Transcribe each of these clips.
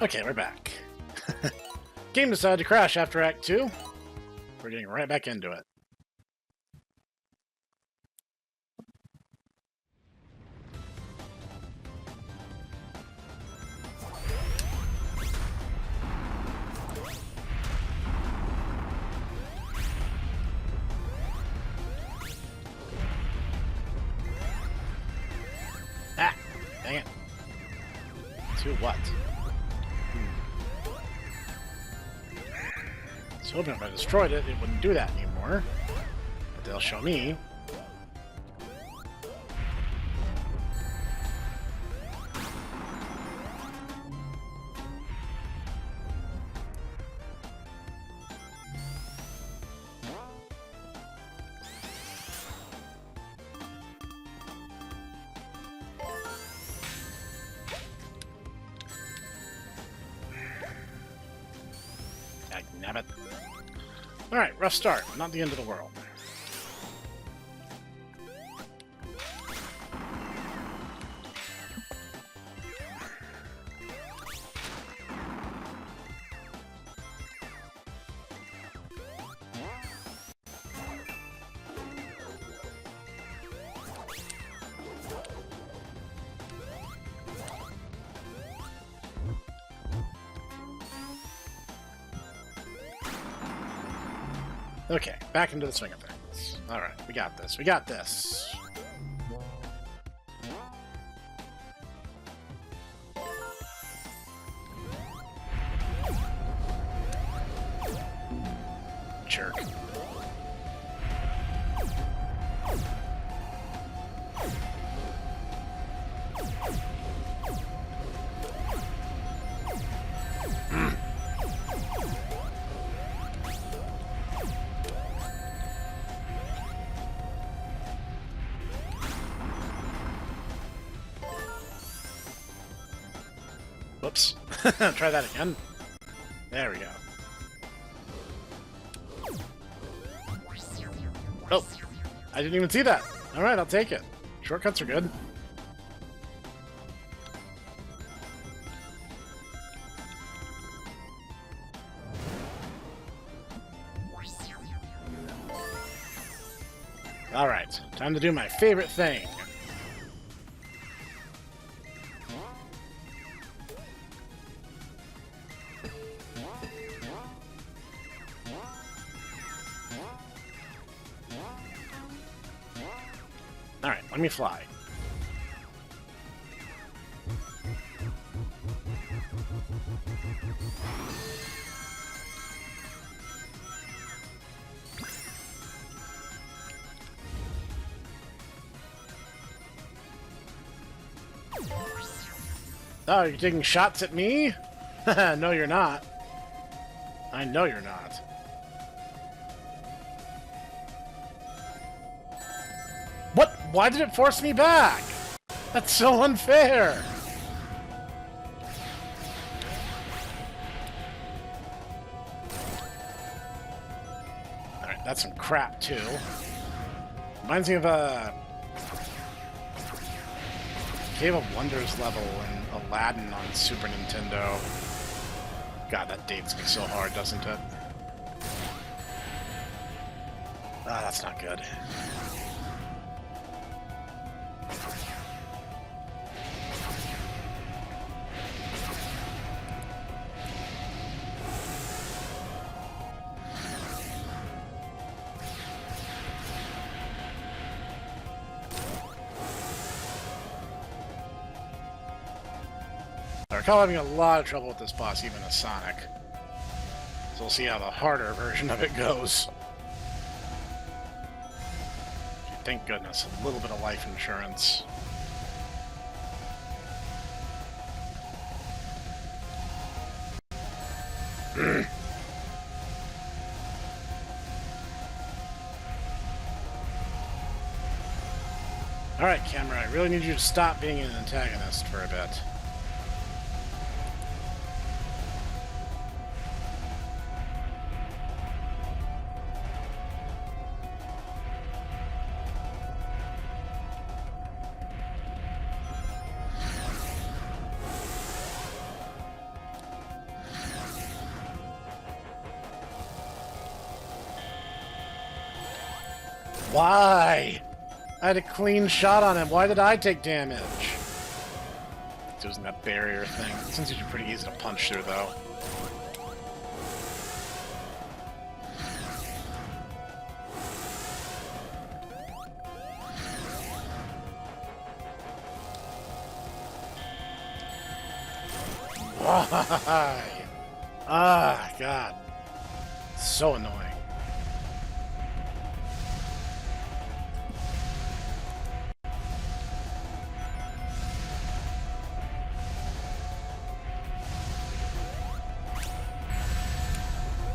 Okay, we're back. Game decided to crash after Act 2. We're getting right back into it. Ah! Dang it. To what? I was hoping if I destroyed it, it wouldn't do that anymore. But they'll show me. Nabbit. Alright, rough start. Not the end of the world. Okay, back into the swing of things. Alright, we got this. We got this. Jerk. Whoops. Try that again. There we go. Oh! I didn't even see that! Alright, I'll take it. Shortcuts are good. Alright, time to do my favorite thing. Alright, let me fly. Oh, you're taking shots at me? No, you're not. I know you're not. What? Why did it force me back? That's so unfair! Alright, that's some crap, too. Reminds me of a Cave of Wonders level in Aladdin on Super Nintendo. God, that dates me so hard, doesn't it? Ah, that's not good. I recall having a lot of trouble with this boss, even as Sonic. So we'll see how the harder version of it goes. Thank goodness, a little bit of life insurance. Alright, camera, I really need you to stop being an antagonist for a bit. Why? I had a clean shot on him. Why did I take damage? Using that barrier thing. It seems usually pretty easy to punch through, though. Why? Ah, God. So annoying.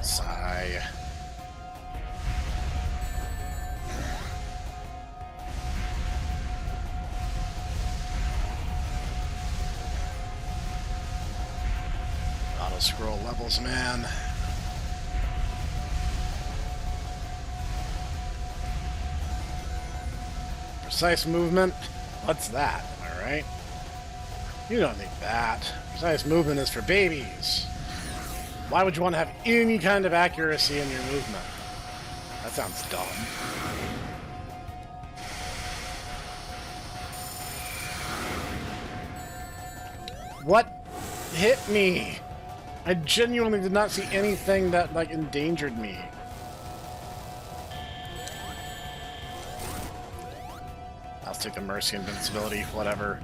Sigh. Auto-scroll levels, man. Precise movement? What's that? Am I right? You don't need that. Precise movement is for babies. Why would you want to have any kind of accuracy in your movement? That sounds dumb. What hit me? I genuinely did not see anything that, like, endangered me. I'll take the Mercy Invincibility, whatever.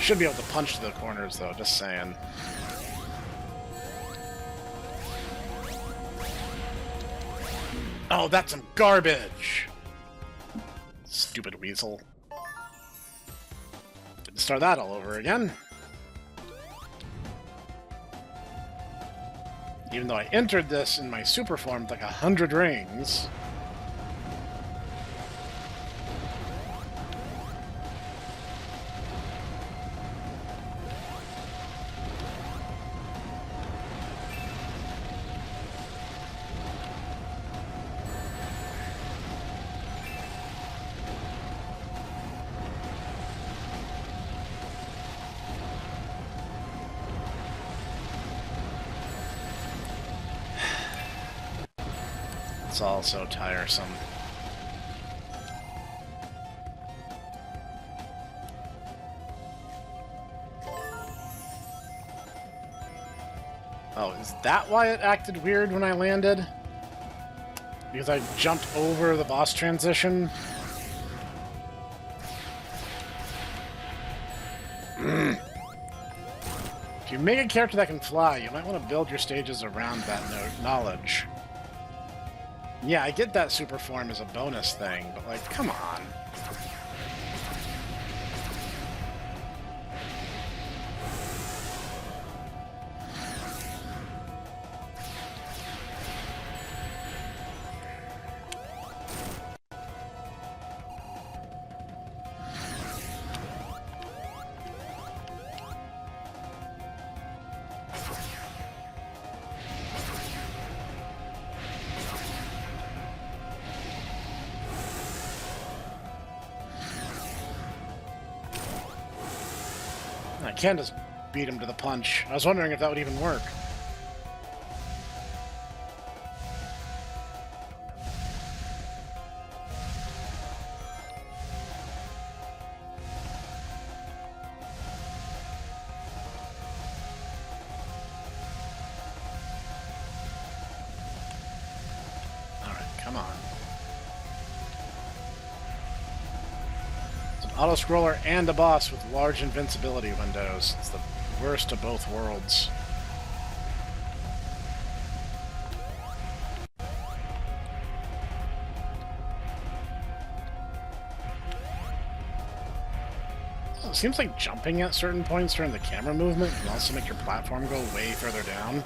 Should be able to punch through the corners, though, just saying. Oh, that's some garbage! Stupid weasel. Didn't start that all over again. Even though I entered this in my super form with like 100 rings. It's all so tiresome. Oh, is that why it acted weird when I landed? Because I jumped over the boss transition? If you make a character that can fly, you might want to build your stages around that knowledge. Yeah, I get that super form as a bonus thing, but, like, come on. I can't just beat him to the punch. I was wondering if that would even work. Alright, come on. Auto-scroller and a boss with large invincibility windows. It's the worst of both worlds. It seems like jumping at certain points during the camera movement can also make your platform go way further down.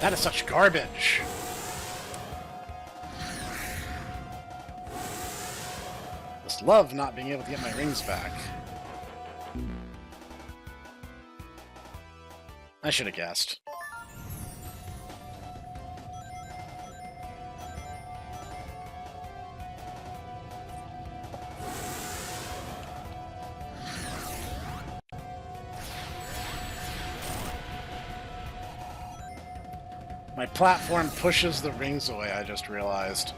That is such garbage. Just love not being able to get my rings back. I should have guessed. My platform pushes the rings away, I just realized.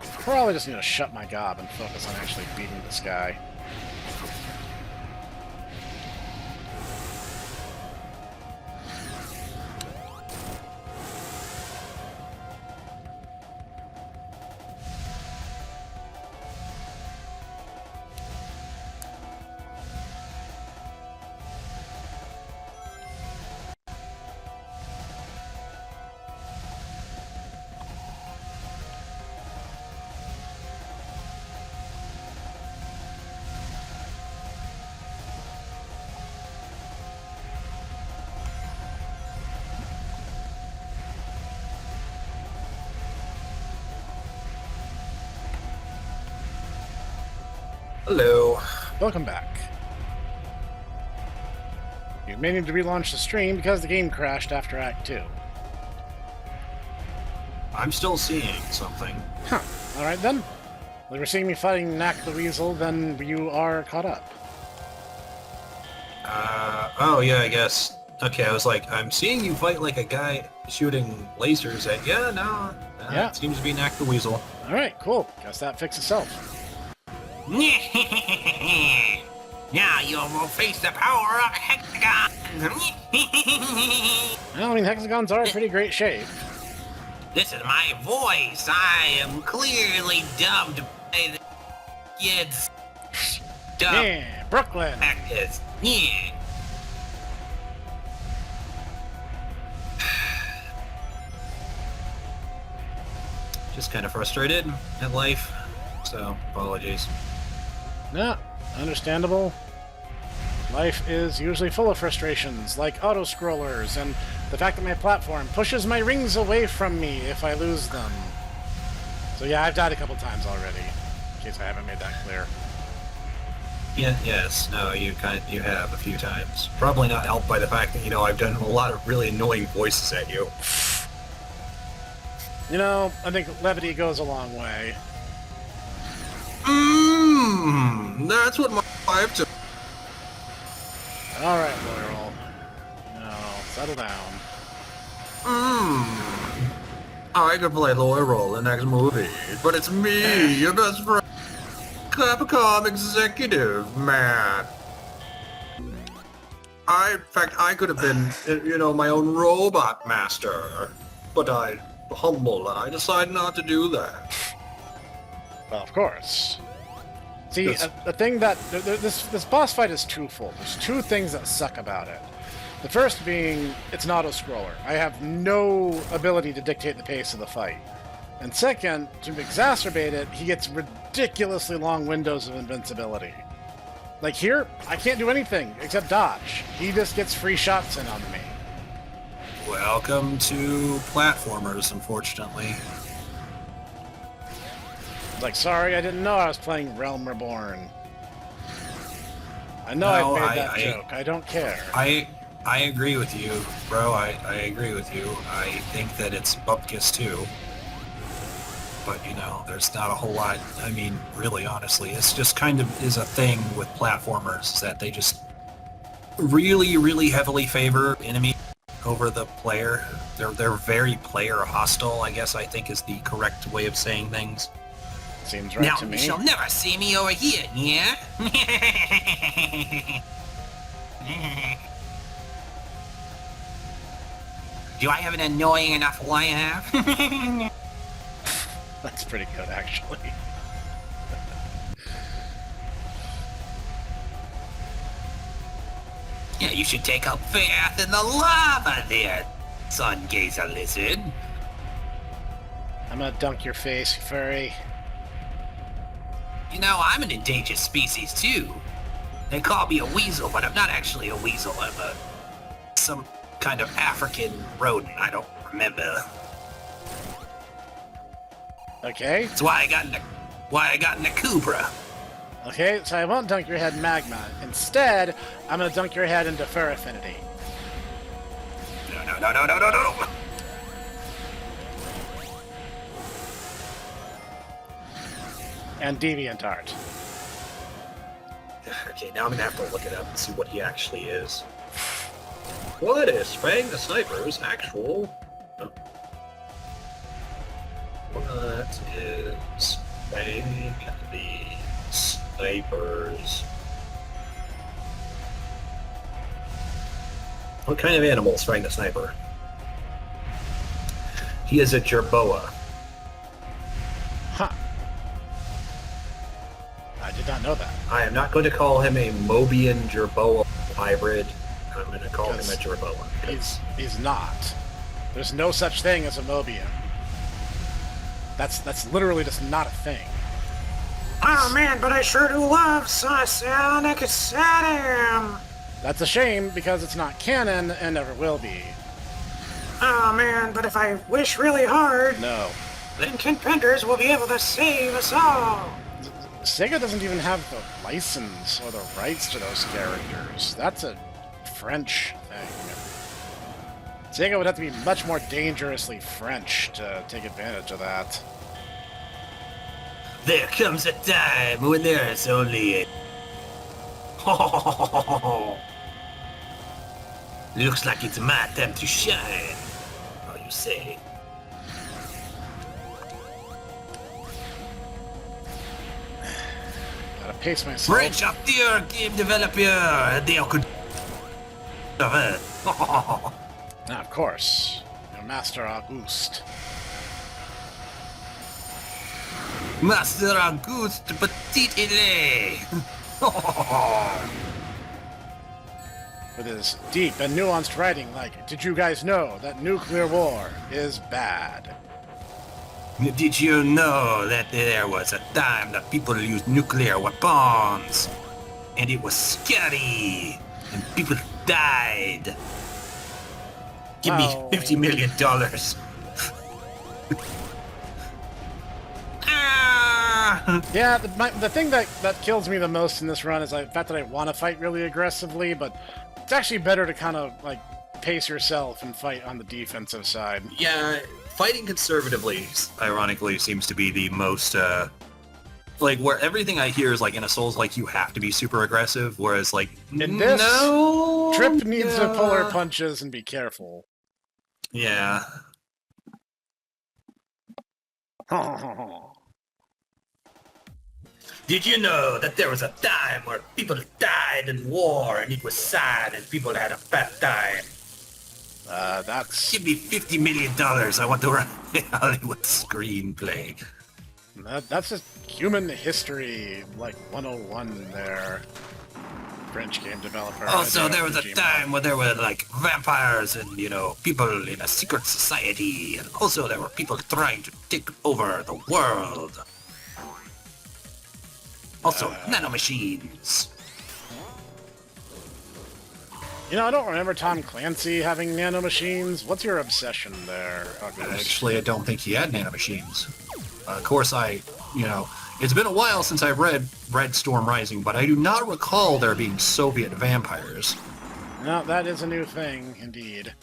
Probably just need to shut my gob and focus on actually beating this guy. Hello. Welcome back. You may need to relaunch the stream because the game crashed after Act 2. I'm still seeing something. Huh. Alright then. If you were seeing me fighting Knack the Weasel, then you are caught up. Oh yeah, I guess. Okay, I was like, I'm seeing you fight like a guy shooting lasers at... Yeah, no. Yeah. It seems to be Knack the Weasel. Alright, cool. Guess that fixes itself. Now you will face the power of Hexagon! Well, I mean, hexagons are in pretty great shape. This is my voice. I am clearly dubbed by the kids. Yeah, Brooklyn! Practice. Yeah. Just kind of frustrated at life, so apologies. Yeah, understandable. Life is usually full of frustrations, like auto-scrollers, and the fact that my platform pushes my rings away from me if I lose them. So yeah, I've died a couple times already, in case I haven't made that clear. Yeah, yes, no, you have a few times. Probably not helped by the fact that, I've done a lot of really annoying voices at you. You know, I think levity goes a long way. That's what my wife took. Alright, Laurel. No, settle down. I could play Laurel in the next movie, but it's me, your best friend, Capcom executive, man. In fact, I could have been, my own robot master, but I'm humble and I decided not to do that. Well, of course. See, Yes. the thing that... This boss fight is twofold. There's two things that suck about it. The first being, it's an auto-scroller. I have no ability to dictate the pace of the fight. And second, to exacerbate it, he gets ridiculously long windows of invincibility. Like here, I can't do anything except dodge. He just gets free shots in on me. Welcome to platformers, unfortunately. Like, sorry, I didn't know I was playing Realm Reborn. I know No, I've made that joke. I don't care. I agree with you, bro. I agree with you. I think that it's bupkis too. But, there's not a whole lot. I mean, really, honestly, it's just kind of is a thing with platformers that they just really, really heavily favor enemy over the player. They're very player hostile, I guess I think is the correct way of saying things. Seems right Now to you me. shall never see me over here, yeah? Do I have an annoying enough laugh? That's pretty good, actually. Yeah, you should take a bath in the lava there, sun gazer lizard. I'm gonna dunk your face, you furry. I'm an endangered species too. They call me a weasel, but I'm not actually a weasel. I'm some kind of African rodent. I don't remember. Okay. That's why I got in the cobra. Okay, so I won't dunk your head in magma. Instead, I'm gonna dunk your head into fur affinity. No. And deviant art. Okay, now I'm gonna have to look it up and see what he actually is. What is Fang the Sniper's actual... Oh. What is Fang the Sniper's... What kind of animal is Fang the Sniper? He is a jerboa. Huh. I did not know that. I am not going to call him a Mobian jerboa hybrid. I'm going to call him a jerboa. He's not. There's no such thing as a Mobian. That's literally just not a thing. Oh man, but I sure do love Sonic Saturn. That's a shame because it's not canon and never will be. Oh man, but if I wish really hard, No. then contenders will be able to save us all. Sega doesn't even have the license or the rights to those characters. That's a French thing. Sega would have to be much more dangerously French to take advantage of that. There comes a time when there's only a... Looks like it's my time to shine. What you say? Gotta pace myself. French up there, game developer. They could... Now, of course, your Master Auguste. Master Auguste Petit Ile. With his deep and nuanced writing like, did you guys know that nuclear war is bad? Did you know that there was a time that people used nuclear weapons? And it was scary. And people died. Give me Oh. $50 million. Ah! Yeah, the thing that kills me the most in this run is the fact that I want to fight really aggressively, but it's actually better to kind of, like, pace yourself and fight on the defensive side. Yeah, fighting conservatively, ironically, seems to be the most, like, where everything I hear is, like, in a Souls, like, you have to be super aggressive, whereas, like, In this, no, Trip needs to pull her punches and be careful. Yeah. Did you know that there was a time where people died in war and it was sad and people had a bad time? That's Give me $50 million. I want to run a Hollywood screenplay. that's just human history, like 101 there. French game developer. Also, there was a RPG time where there were like vampires and, you know, people in a secret society. And also there were people trying to take over the world. Also, nanomachines. You know, I don't remember Tom Clancy having nanomachines. What's your obsession there, Auguste? Actually, I don't think he had nanomachines. Of course, it's been a while since I've read Red Storm Rising, but I do not recall there being Soviet vampires. No, that is a new thing, indeed.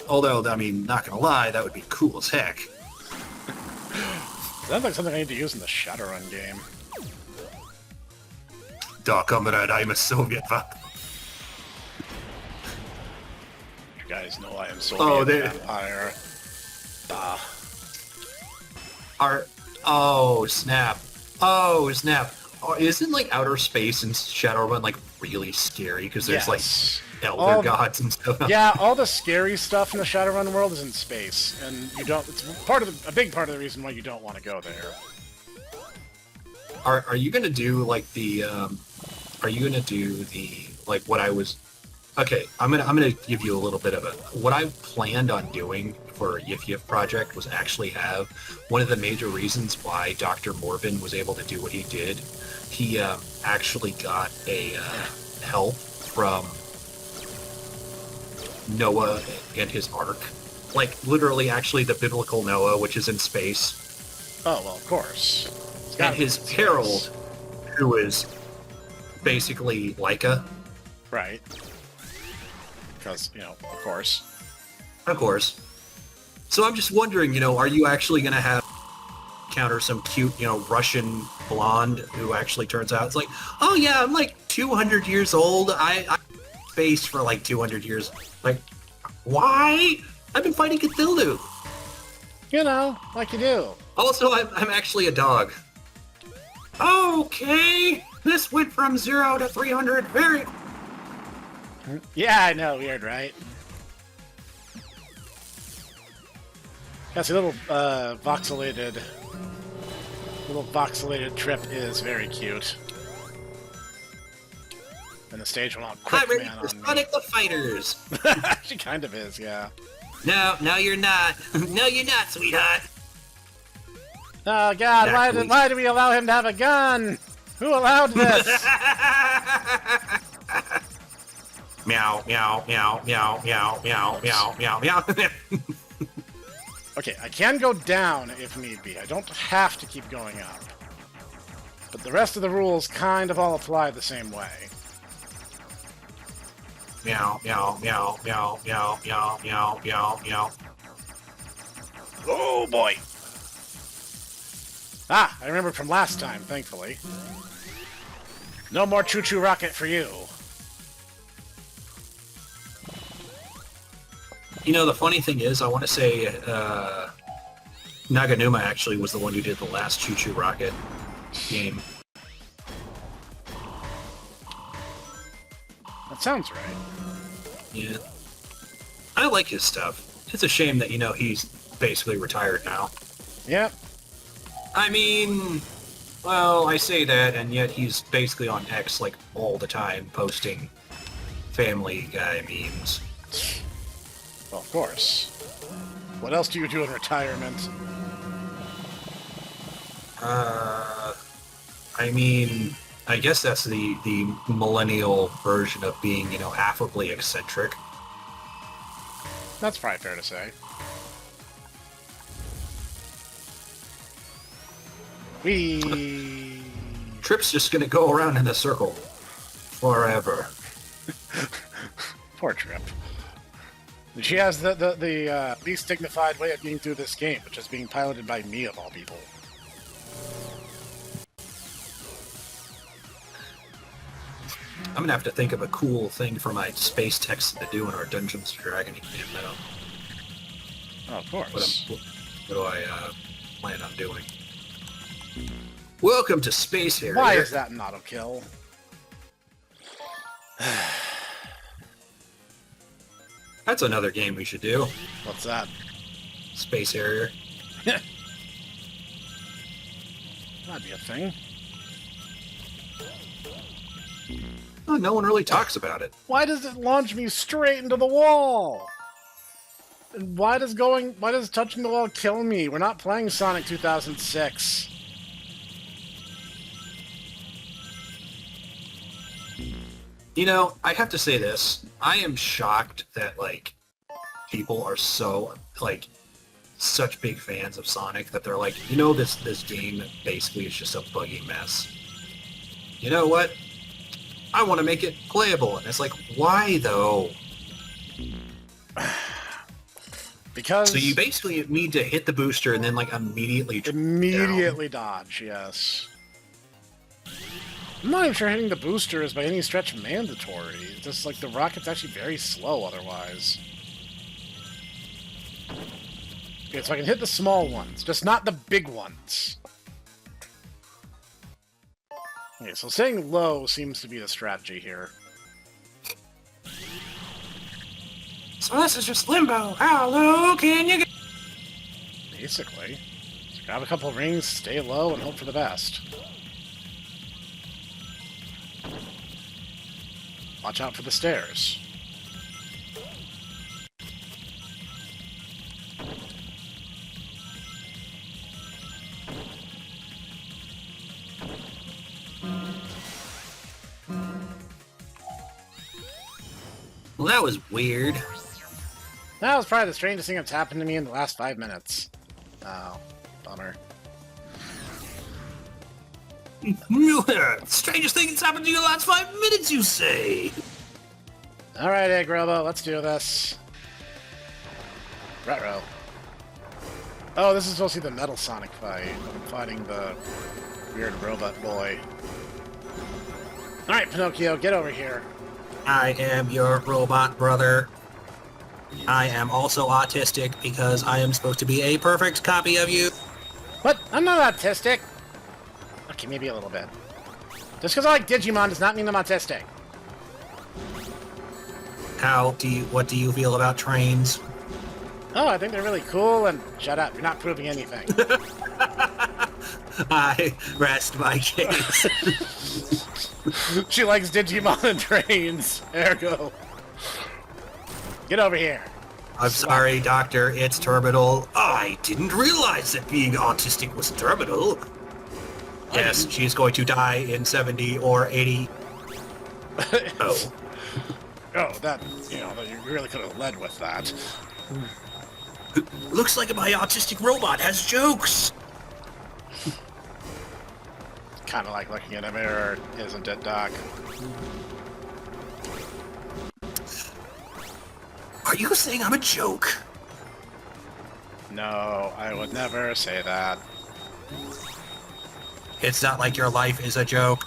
Although, I mean, not gonna lie, that would be cool as heck. Sounds like something I need to use in the Shadowrun game. Da, comrade, I'm a Soviet vampire. You guys know I am Soviet vampire. Snap. Oh, isn't, like, outer space and Shadowrun, like, really scary? Because there's, like, elder gods and stuff. Yeah, all the scary stuff in the Shadowrun world is in space, and you don't. It's a big part of the reason why you don't want to go there. Are you gonna do, like, what I was... Okay, I'm gonna give you a little bit of what I planned on doing for Yif Yif Project was actually have one of the major reasons why Dr. Morvin was able to do what he did. He actually got a help from Noah and his ark. Like, literally, actually, the biblical Noah, which is in space. Oh, well, of course. And his herald, who is basically Leica. Right. Because, you know, of course. Of course. So I'm just wondering, you know, are you actually going to have encounter some cute, you know, Russian blonde who actually turns out it's like, oh yeah, I'm like 200 years old. I spaced for like 200 years. Like, why? I've been fighting Cthulhu. You know, like you do. Also, I'm actually a dog. Okay, this went from 0 to 300 very... Yeah, I know, weird, right? Yes, a little voxelated trip is very cute. And the stage went on quick, I'm ready man, for on Sonic the Fighters. She kind of is, yeah. No, you're not. No, you're not, sweetheart. Oh God, Exactly. why do we allow him to have a gun? Who allowed this? Meow, meow, meow, meow, meow, meow, meow, meow, meow. Okay, I can go down if need be. I don't have to keep going up. But the rest of the rules kind of all apply the same way. Meow, meow, meow, meow, meow, meow, meow, meow, meow. Oh boy! Ah, I remember from last time, thankfully. No more choo-choo rocket for you. You know, the funny thing is, I want to say Naganuma actually was the one who did the last Choo Choo Rocket game. That sounds right. Yeah. I like his stuff. It's a shame that, you know, he's basically retired now. Yep. I mean, well, I say that, and yet he's basically on X, like, all the time, posting Family Guy memes. Well, of course. What else do you do in retirement? I mean, I guess that's the millennial version of being, you know, affably eccentric. That's probably fair to say. We Trip's just gonna go around in a circle forever. poor Trip. She has the least dignified way of getting through this game, which is being piloted by me of all people. I'm gonna have to think of a cool thing for my space text to do in our Dungeons & Dragons game now. Oh, of course. What do I plan on doing? Welcome to Space Harrier. Why is that an auto-kill? That's another game we should do. What's that? Space Harrier. That'd be a thing. Oh, no one really talks about it. Why does it launch me straight into the wall? And why does touching the wall kill me? We're not playing Sonic 2006. You know, I have to say this. I am shocked that, like, people are so, like, such big fans of Sonic that they're like, you know, this game basically is just a buggy mess. You know what? I want to make it playable. And it's like, why, though? Because... So you basically need to hit the booster and then, like, immediately dodge, yes. I'm not even sure hitting the booster is by any stretch mandatory. It's just like the rocket's actually very slow otherwise. Okay, so I can hit the small ones, just not the big ones. Okay, so staying low seems to be the strategy here. So this is just limbo. How low can you get? Basically. Just grab a couple of rings, stay low, and hope for the best. Watch out for the stairs. Well, that was weird. That was probably the strangest thing that's happened to me in the last 5 minutes. Oh, bummer. Strangest thing that's happened to you in the last 5 minutes, you say? Alright, Egg Robo, let's do this. Retro. Oh, this is supposed to be the Metal Sonic fight. I'm fighting the weird robot boy. Alright, Pinocchio, get over here. I am your robot brother. I am also autistic because I am supposed to be a perfect copy of you. What? I'm not autistic. Okay, maybe a little bit. Just because I like Digimon does not mean I'm autistic. What do you feel about trains? Oh, I think they're really cool, and shut up, you're not proving anything. I rest my case. She likes Digimon and trains. Ergo. Get over here. I'm sorry, Doctor, it's terminal. I didn't realize that being autistic was terminal. Yes, she's going to die in 70 or 80. Oh. Oh, that, you really could have led with that. Looks like my autistic robot has jokes. Kind of like looking in a mirror, isn't it, Doc? Are you saying I'm a joke? No, I would never say that. It's not like your life is a joke.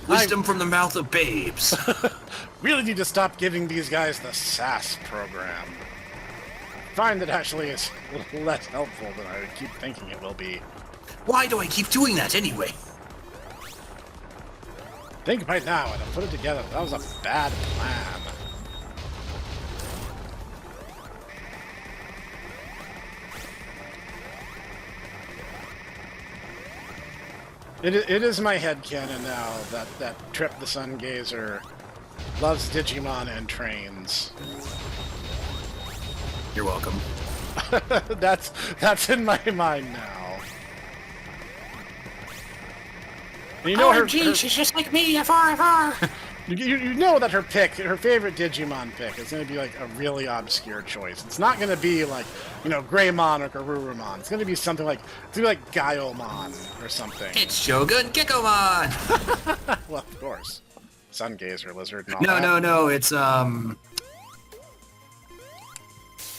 Wisdom from the mouth of babes. Really need to stop giving these guys the SAS program. Find it actually is a little less helpful than I keep thinking it will be. Why do I keep doing that anyway? Think right now and I'll put it together. That was a bad plan. It is my headcanon now that Trip the Sun Gazer loves Digimon and trains. You're welcome. that's in my mind now. And you know she's just like me, FR. You know that her favorite Digimon pick is going to be like a really obscure choice. It's not going to be like, Greymon or Garurumon. It's going to be something like, Gaiomon or something. It's Shogun Gekomon! Well, of course. Sun Gazer Lizard and all No, that. no, it's,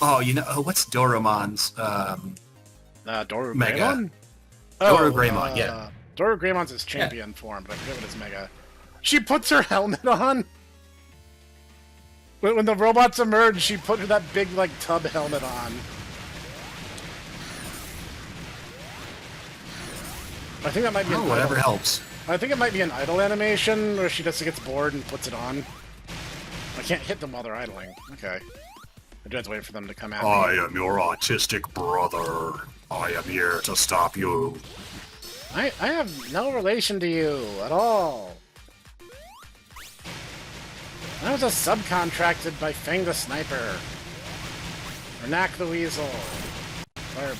Oh, what's Doraemon's, Doru Mega. Greymon? Doru Greymon, yeah. Doru Greymon's his champion form, but I forget what his Mega. She puts her helmet on? When the robots emerge, she put that big, tub helmet on. I think that might be whatever helps. I think it might be an idle animation where she just gets bored and puts it on. I can't hit them while they're idling. Okay. I do have to wait for them to come at me. I am your autistic brother. I am here to stop you. I have no relation to you at all. I was subcontracted by Fang the Sniper. Or Knack the Weasel. Or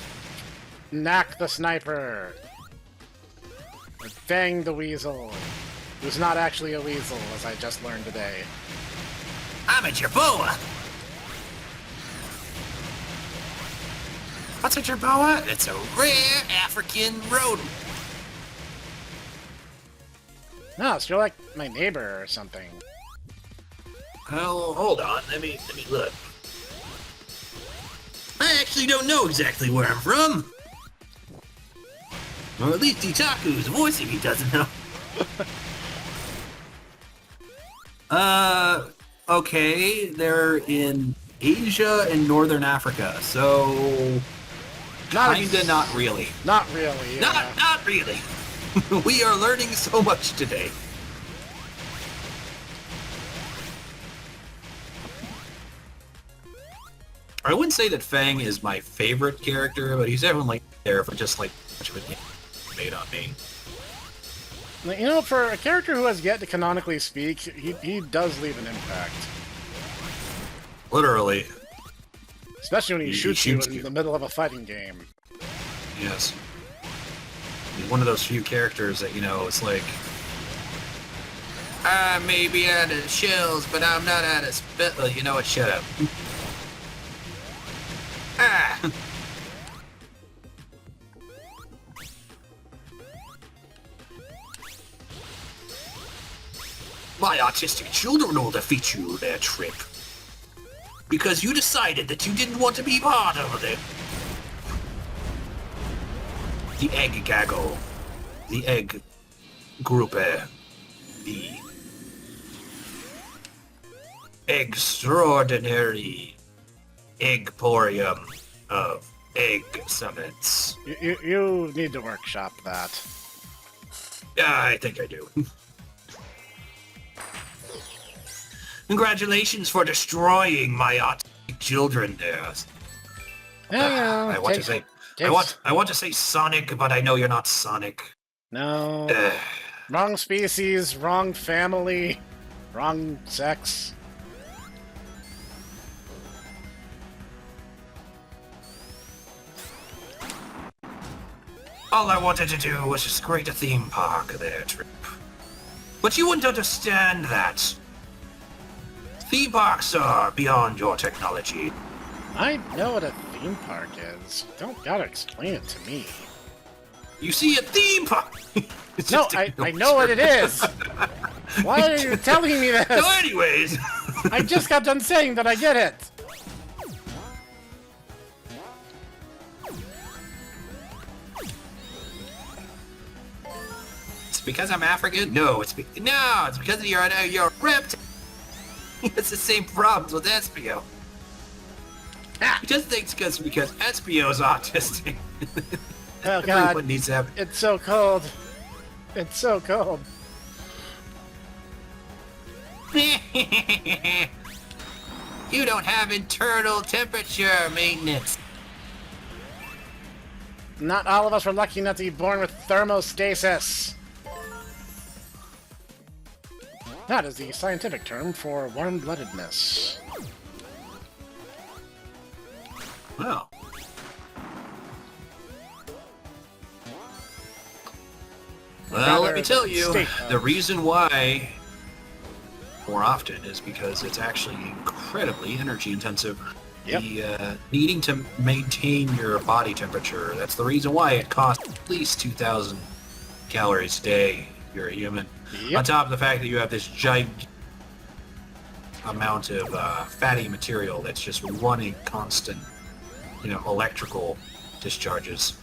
Knack the Sniper. Or Fang the Weasel. Who's not actually a weasel, as I just learned today. I'm a Jerboa. What's a Jerboa? It's a rare African rodent. No, so you're like my neighbor or something. Oh, hold on. Let me look. I actually don't know exactly where I'm from. Or at least Itaku's voicing he doesn't know. Okay, they're in Asia and Northern Africa, so... Kinda not really. Not really, yeah. Not really. We are learning so much today. I wouldn't say that Fang is my favorite character, but he's definitely there for just, much of it made on me. For a character who has yet to canonically speak, he does leave an impact. Literally. Especially when he shoots you in the middle of a fighting game. Yes. He's one of those few characters that, it's like... I may be out of shells, but I'm not out of spit. You know what? Shut up. my autistic children will defeat you there, Trip. Because you decided that you didn't want to be part of it. The egg gaggle. The egg group. The extraordinary eggporium of egg summits. You need to workshop that. Yeah, I think I do. Congratulations for destroying my autistic children there. I want to say Sonic, but I know you're not Sonic. No. Wrong species, wrong family, wrong sex. All I wanted to do was just create a theme park there, Trip. But you wouldn't understand that. Theme parks are beyond your technology. I know what a theme park is. Don't gotta explain it to me. You see, a theme park... No, I know what it is! Why are you telling me this? So anyways... I just got done saying that I get it! It's because I'm African? No, it's because you're a reptile. It's the same problems with Espio. He just thinks because Espio's autistic. Oh god, Everyone needs to have... it's so cold. It's so cold. You don't have internal temperature maintenance. Not all of us were lucky enough to be born with thermostasis. That is the scientific term for warm-bloodedness. Wow. Well, let me tell you, the reason why more often is because it's actually incredibly energy intensive. Yep. The needing to maintain your body temperature, that's the reason why it costs at least 2,000 calories a day if you're a human. Yep. On top of the fact that you have this giant amount of fatty material that's just running constant, electrical discharges.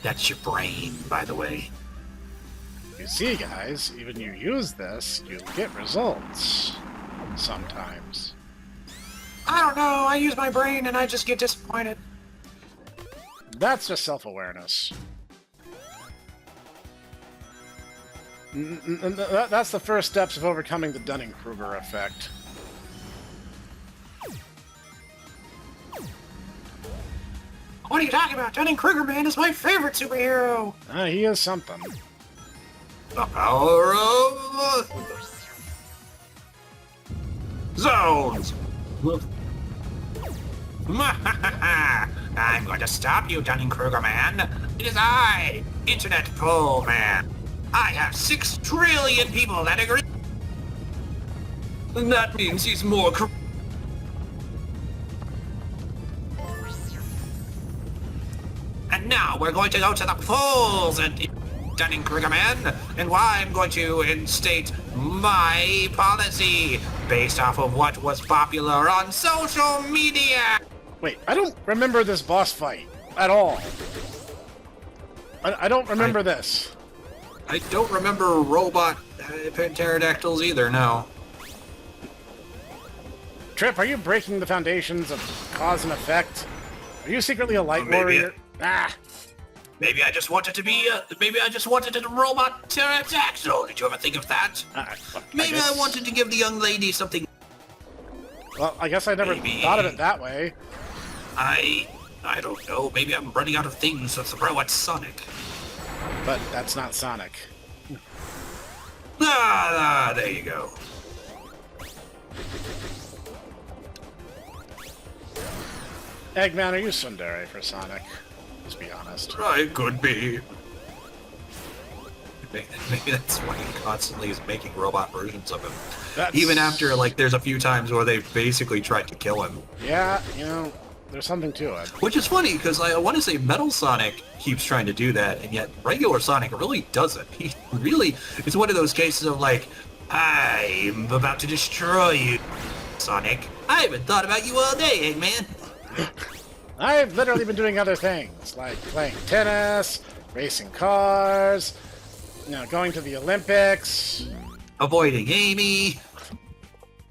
That's your brain, by the way. You see, guys, even you use this, you get results. Sometimes. I don't know, I use my brain and I just get disappointed. That's just self-awareness. That's the first steps of overcoming the Dunning-Kruger effect. What are you talking about? Dunning-Kruger Man is my favorite superhero! He is something. The power of... zones! I'm going to stop you, Dunning-Kruger Man. It is I, Internet Pole Man. I have 6 trillion people that agree. And that means he's more And now we're going to go to the polls and Dunning-Kruger Man, and why I'm going to instate my policy based off of what was popular on social media. Wait, I don't remember this boss fight at all. I don't remember this. I don't remember robot pterodactyls either, no. Trip, are you breaking the foundations of cause and effect? Are you secretly a light warrior? Maybe I just wanted to be maybe I just wanted a robot pterodactyl. Did you ever think of that? Maybe I wanted to give the young lady something. Well, I guess I never thought of it that way. I don't know. Maybe I'm running out of things to throw at Sonic. But that's not Sonic. There you go. Eggman, are you tsundere for Sonic? Let's be honest. I could be. Maybe that's why he constantly is making robot versions of him. Even after, there's a few times where they basically tried to kill him. Yeah, there's something to it. Which is funny, because I want to say Metal Sonic keeps trying to do that, and yet regular Sonic really doesn't. He really... It's one of those cases of, I'm about to destroy you, Sonic. I haven't thought about you all day, Eggman. I've literally been doing other things, like playing tennis, racing cars, going to the Olympics. Avoiding Amy.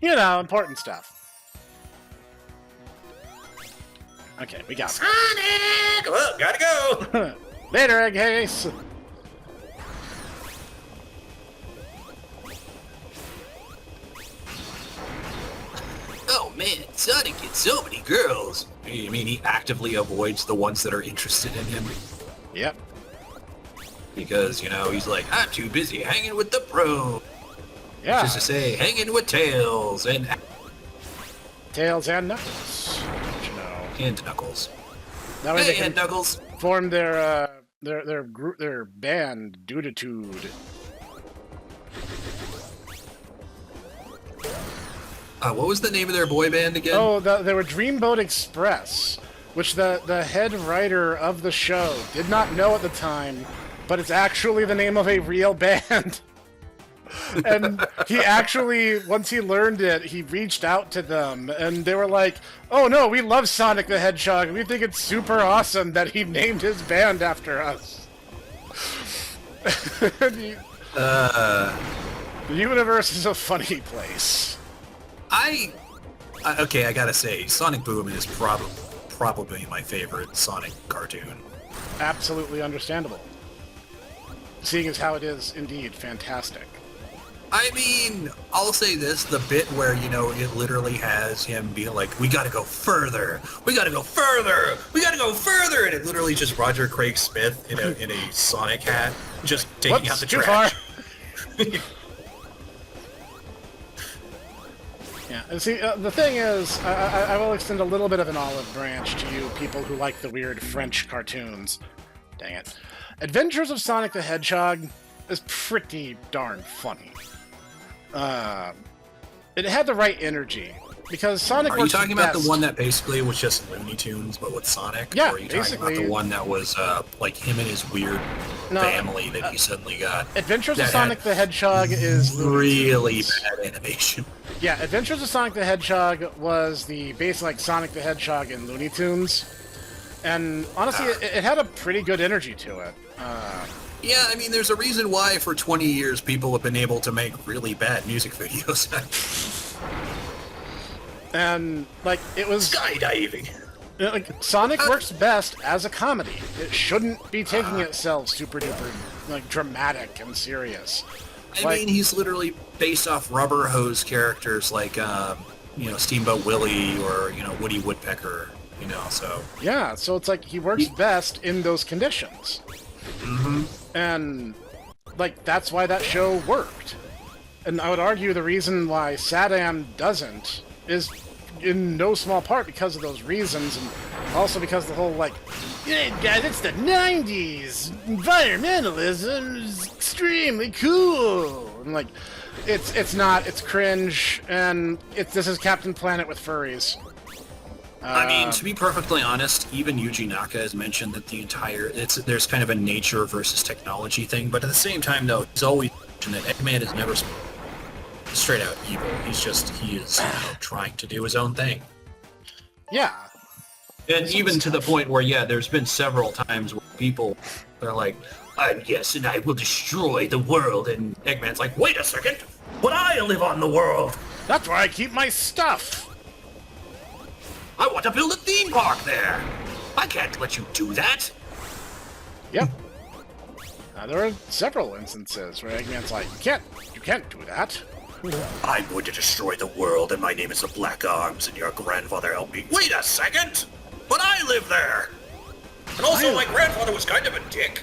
Important stuff. Okay, we got it. Sonic! Well, gotta go. Later, Eggcase. Oh man, Sonic gets so many girls. I mean, he actively avoids the ones that are interested in him Yep. because, he's like, I'm too busy hanging with the pro. Yeah. Just to say, hanging with Tails and Tails and Knuckles. and Knuckles. That way they Hey, can and Knuckles. form their group, their band, Duditude. What was the name of their boy band again? Oh, they were Dreamboat Express, which the head writer of the show did not know at the time, but it's actually the name of a real band. And he actually, once he learned it, he reached out to them, and they were like, oh no, we love Sonic the Hedgehog, and we think it's super awesome that he named his band after us. The universe is a funny place. Okay, I gotta say, Sonic Boom is probably my favorite Sonic cartoon. Absolutely understandable. Seeing as how it is indeed fantastic. I mean, I'll say this, the bit where, it literally has him being like, we gotta go further, we gotta go further, we gotta go further, and it literally just Roger Craig Smith in a Sonic hat, just taking out the too trash. far. Yeah, and see, the thing is, I will extend a little bit of an olive branch to you people who like the weird French cartoons. Dang it. Adventures of Sonic the Hedgehog is pretty darn funny. It had the right energy, because Sonic Are you works talking about best. the one that basically was just Looney Tunes, but with Sonic? Yeah, or are you talking basically. about the one that was, like, him and his weird family that he suddenly got? Adventures of that Sonic had the Hedgehog is Looney really Tunes. bad animation. Yeah, Adventures of Sonic the Hedgehog was the base like Sonic the Hedgehog in Looney Tunes. And honestly, it had a pretty good energy to it. Yeah, I mean, there's a reason why for 20 years people have been able to make really bad music videos. And, like, it was... Skydiving. Like, Sonic works best as a comedy. It shouldn't be taking itself super duper, like, dramatic and serious. I mean, he's literally based off rubber hose characters like, Steamboat Willie or, Woody Woodpecker, so... Yeah, so it's like he works best in those conditions. Mm-hmm. And, like, that's why that show worked. And I would argue the reason why Saddam doesn't is in no small part because of those reasons, and also because the whole, like, yeah, guys, it's the 90s! Environmentalism is extremely cool! And, like, it's not, it's cringe, and this is Captain Planet with furries. I mean, to be perfectly honest, even Yuji Naka has mentioned that there's kind of a nature versus technology thing, but at the same time, though, he's always mentioned that Eggman is never straight out evil. He is trying to do his own thing. Yeah. And even to the point where, there's been several times where people are like, yes, and I will destroy the world, and Eggman's like, wait a second, but I live on the world. That's where I keep my stuff! I want to build a theme park there. I can't let you do that. Yep. There are several instances where Eggman's like, you can't do that. I'm going to destroy the world, and my name is the Black Arms, and your grandfather helped me. Wait a second! But I live there! And also, my grandfather was kind of a dick.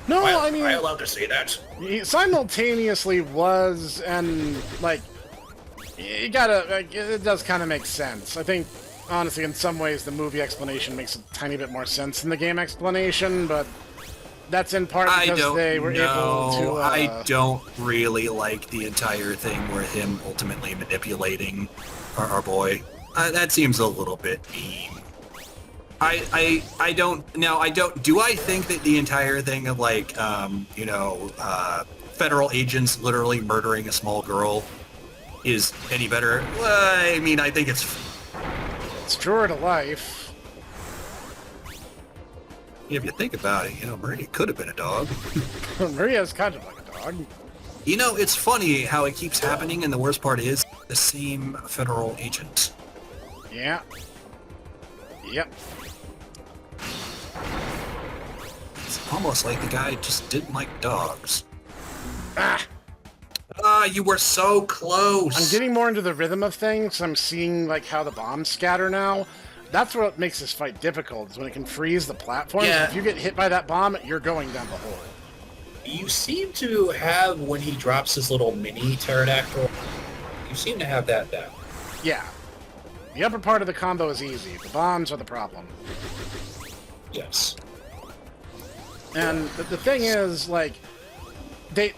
No, Well, I mean, am I allowed to say that? he simultaneously was, and, like, you gotta, like, it does kind of make sense. I think, honestly, in some ways, the movie explanation makes a tiny bit more sense than the game explanation, but that's in part because they were able to... I don't really like the entire thing with him ultimately manipulating our boy. That seems a little bit mean. I don't... Now, do I think that the entire thing of, like, federal agents literally murdering a small girl is any better. Well, I mean, I think it's truer to life. if you think about it, Maria could have been a dog. Maria's kind of like a dog. It's funny how it keeps happening, and the worst part is the same federal agent. Yeah. Yep. It's almost like the guy just didn't like dogs. Ah! You were so close! I'm getting more into the rhythm of things. I'm seeing, like, how the bombs scatter now. That's what makes this fight difficult, is when it can freeze the platforms. Yeah. If you get hit by that bomb, you're going down the hole. You seem to have, when he drops his little mini pterodactyl, you seem to have that down. Yeah. The upper part of the combo is easy. The bombs are the problem. Yes. And the thing is, like, they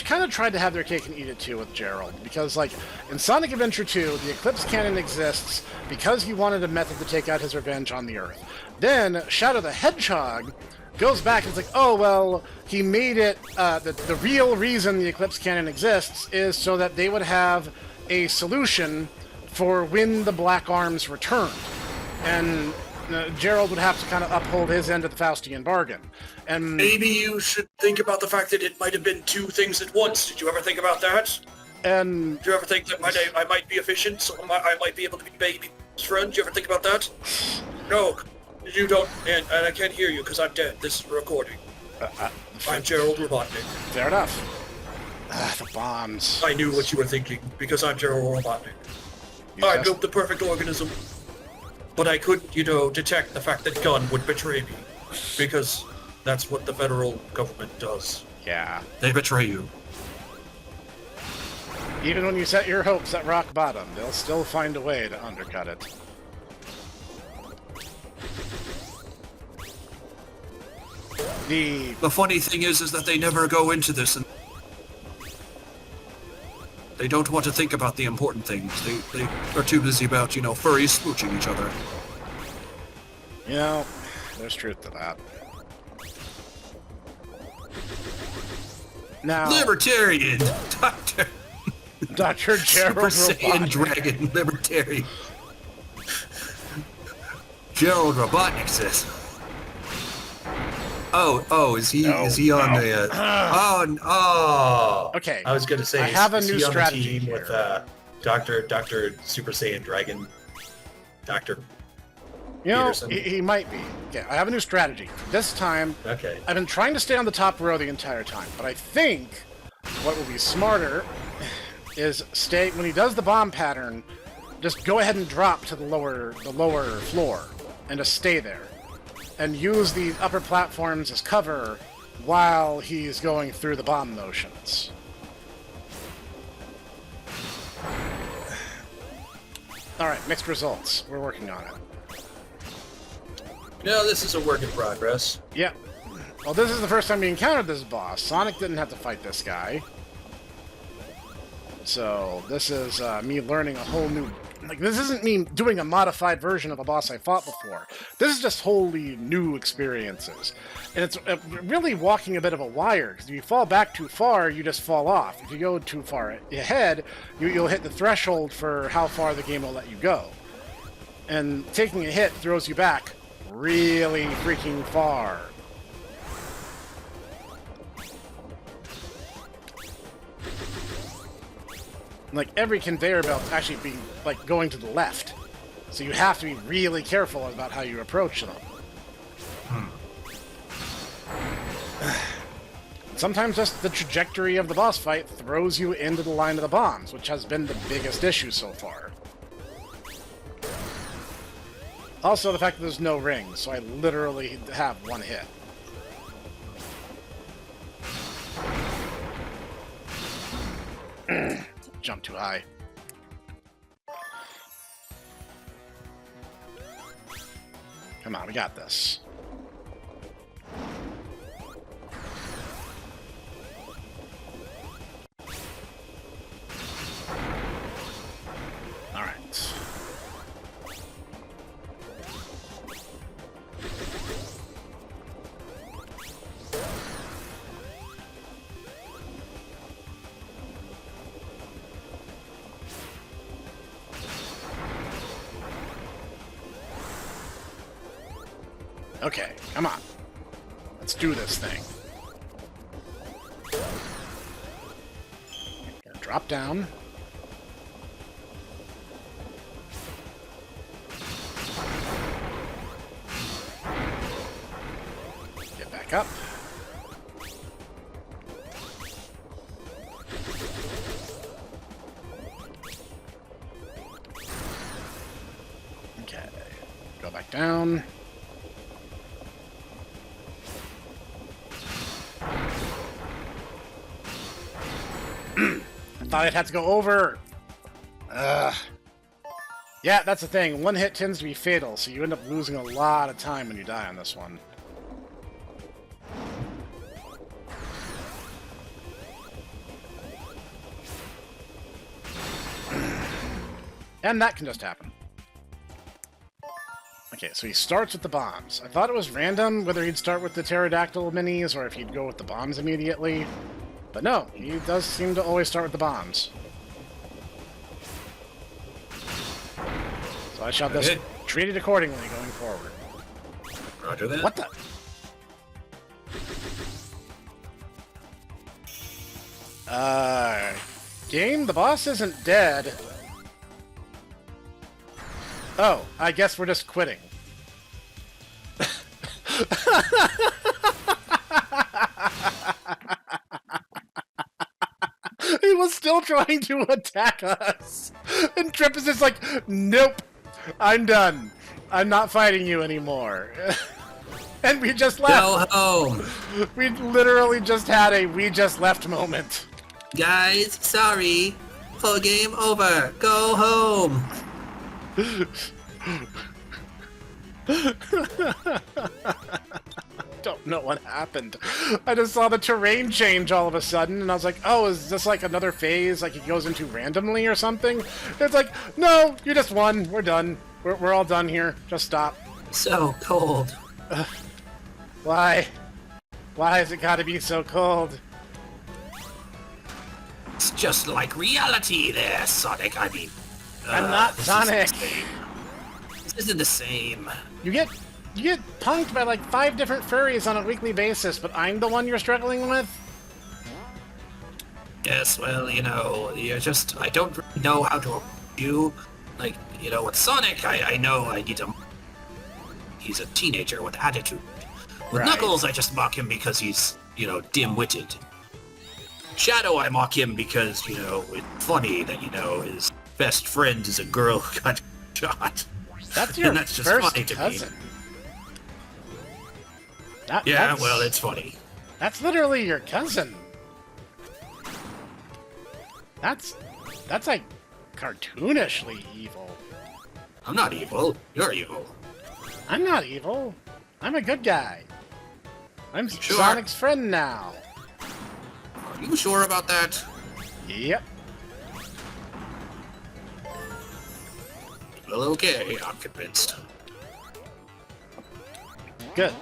kind of tried to have their cake and eat it too with Gerald, because, like, in Sonic Adventure 2, the Eclipse Cannon exists because he wanted a method to take out his revenge on the Earth. Then Shadow the Hedgehog goes back and it's like, oh, well, he made it, the real reason the Eclipse Cannon exists is so that they would have a solution for when the Black Arms returned. And Gerald would have to kind of uphold his end of the Faustian bargain. And Maybe you should think about the fact that it might have been two things at once. Did you ever think about that? and Did you ever think that I might be efficient, so I might be able to be baby's friend? Did you ever think about that? No, you don't, and I can't hear you because I'm dead. This is a recording. I'm Gerald Robotnik. fair enough. The bombs. I knew what you were thinking because I'm Gerald Robotnik. I Yes. built the perfect organism, but I couldn't, detect the fact that Gunn would betray me because that's what the federal government does. Yeah. They betray you. Even when you set your hopes at rock bottom, they'll still find a way to undercut it. The The funny thing is that they never go into this, and they don't want to think about the important things. They are too busy about, furries smooching each other. there's truth to that. Now, Libertarian! Dr. Dr. Gerald Super Saiyan Robotnik. Dragon Libertarian. Gerald Robotnik says. Oh, is he on the oh Okay. I was gonna say, I have a is new he on the strategy team here. with Dr. Super Saiyan Dragon, Dr. Peterson? He might be. Yeah, I have a new strategy. This time, Okay. I've been trying to stay on the top row the entire time, but I think what will be smarter is when he does the bomb pattern, just go ahead and drop to the lower floor and just stay there. And use the upper platforms as cover while he's going through the bomb motions. Alright, mixed results. We're working on it. No, this is a work in progress. Yep. Well, this is the first time we encountered this boss. Sonic didn't have to fight this guy. So, this is me learning a whole new... Like, this isn't me doing a modified version of a boss I fought before. This is just wholly new experiences. And it's really walking a bit of a wire, because if you fall back too far, you just fall off. If you go too far ahead, you'll hit the threshold for how far the game will let you go. And taking a hit throws you back really freaking far. Like, every conveyor belt actually be, like, going to the left. So you have to be really careful about how you approach them. Sometimes just the trajectory of the boss fight throws you into the line of the bombs, which has been the biggest issue so far. Also, the fact that there's no rings, so I literally have one hit. Jump too high. Come on, we got this. All right. Okay, come on. Let's do this thing. Gonna drop down. Get back up. Okay, go back down. I thought I'd have to go over. Ugh. Yeah, that's the thing. One hit tends to be fatal, so you end up losing a lot of time when you die on this one. And that can just happen. Okay, so he starts with the bombs. I thought it was random whether he'd start with the pterodactyl minis or if he'd go with the bombs immediately. But no, he does seem to always start with the bombs. So I shall just treat it accordingly going forward. Roger that. What the? Game, the boss isn't dead. Oh, I guess we're just quitting. He was still trying to attack us. And Trip is just like, nope, I'm done. I'm not fighting you anymore. And we just left. Go home. We literally just had a we just left moment. Guys, sorry. Full game over. Go home. Don't know what happened. I just saw the terrain change all of a sudden, and I was like, oh, is this like another phase, like it goes into randomly or something? It's like, no, you just won. We're done. We're all done here. Just stop. So cold. Why? Why has it gotta be so cold? It's just like reality there, Sonic. I mean... I'm not Sonic. This isn't the same. You get punked by like 5 different furries on a weekly basis, but I'm the one you're struggling with? Yes, well, you know, I don't really know how to do. Like, you know, with Sonic, I know I need to... He's a teenager with attitude. With Right. Knuckles, I just mock him because he's, you know, dim-witted. Shadow, I mock him because, you know, it's funny that, you know, his best friend is a girl who got shot. That's your And that's just first funny to cousin. me. Yeah, That's- well, it's funny. That's literally your cousin. That's like cartoonishly evil. I'm not evil. You're evil. I'm not evil. I'm a good guy. I'm Sure. Sonic's friend now. Are you sure about that? Yep. Well, okay, I'm convinced. Good.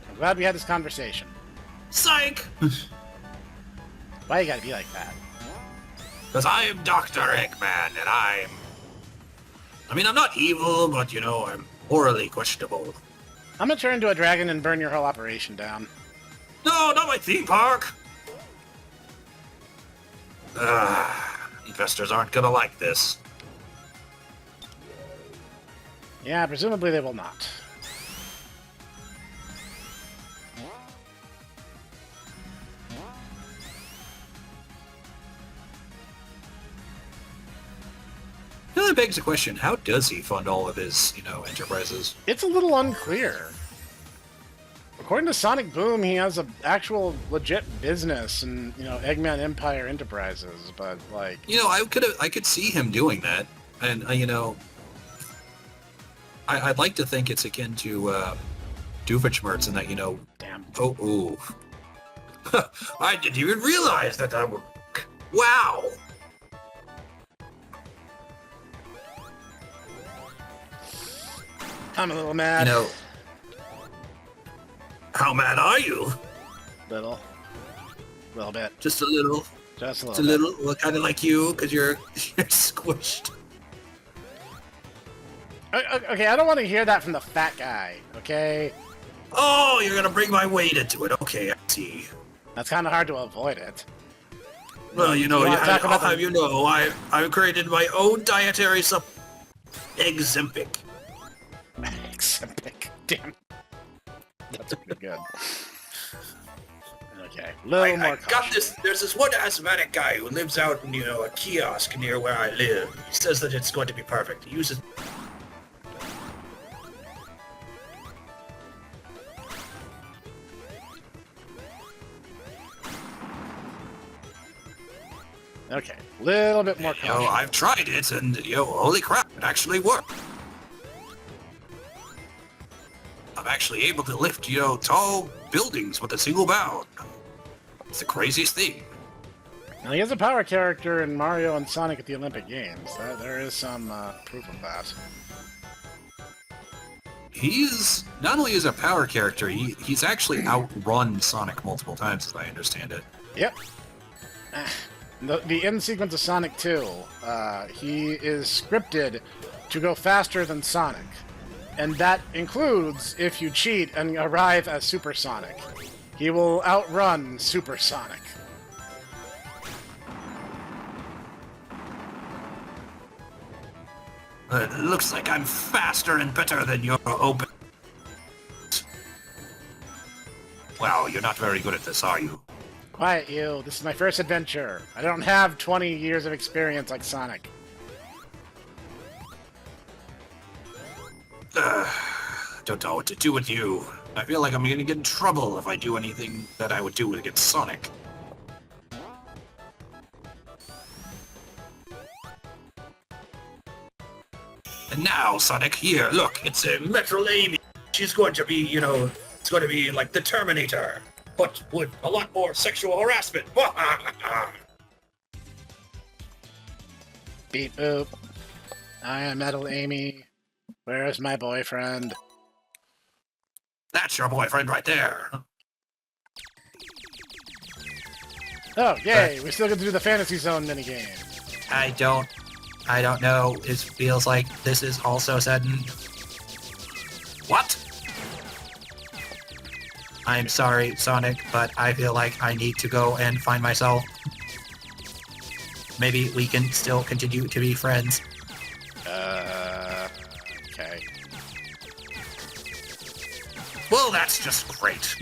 I'm glad we had this conversation. Psych! Why you gotta be like that? Because I am Dr. Eggman, and I'm not evil, but, you know, I'm morally questionable. I'm gonna turn into a dragon and burn your whole operation down. No, not my theme park! Investors aren't gonna like this. Yeah, presumably they will not. You know, that begs the question, how does he fund all of his, you know, enterprises? It's a little unclear. According to Sonic Boom, he has an actual legit business and, you know, Eggman Empire Enterprises, but like... You know, I could see him doing that. And, you know, I'd like to think it's akin to Doofenshmirtz in that, you know... Damn. Oh, ooh. I didn't even realize that I would... Wow! I'm a little mad. You know... How mad are you? Little bit. Just a little. Just a Just a little bit. little. Well, kind of like you, because you're squished. Okay, I don't want to hear that from the fat guy, okay? Oh, you're gonna bring my weight into it. Okay, I see. That's kind of hard to avoid it. Well, you know, You wanna talk I'll about have you know, I've created my own dietary Exempic. Exempic. Damn. That's pretty good. Okay, little more I got this. There's this one asthmatic guy who lives out in, a kiosk near where I live. He says that it's going to be perfect. He uses... Okay, little bit more You know, caution. I've tried it, and holy crap, it actually worked. I'm actually able to lift, tall buildings with a single bound. It's the craziest thing. Now, he is a power character in Mario and Sonic at the Olympic Games. There is some proof of that. He's not only is a power character, he's actually outrun Sonic multiple times, as I understand it. Yep. The end sequence of Sonic 2, he is scripted to go faster than Sonic. And that includes if you cheat and arrive as Super Sonic. He will outrun Super Sonic. It looks like I'm faster and better than your open... Wow, you're not very good at this, are you? Quiet, you. This is my first adventure. I don't have 20 years of experience like Sonic. Don't know what to do with you. I feel like I'm gonna get in trouble if I do anything that I would do against Sonic. And now, Sonic, here, look, it's a Metro Amy. She's going to be, it's going to be like the Terminator, but with a lot more sexual harassment. Beep boop. I am Metal Amy. Where is my boyfriend? That's your boyfriend right there. Oh, yay! We still get to do the Fantasy Zone minigame. I don't know. It feels like this is also sudden. What? I'm sorry, Sonic, but I feel like I need to go and find myself. Maybe we can still continue to be friends. Okay. Well, that's just great.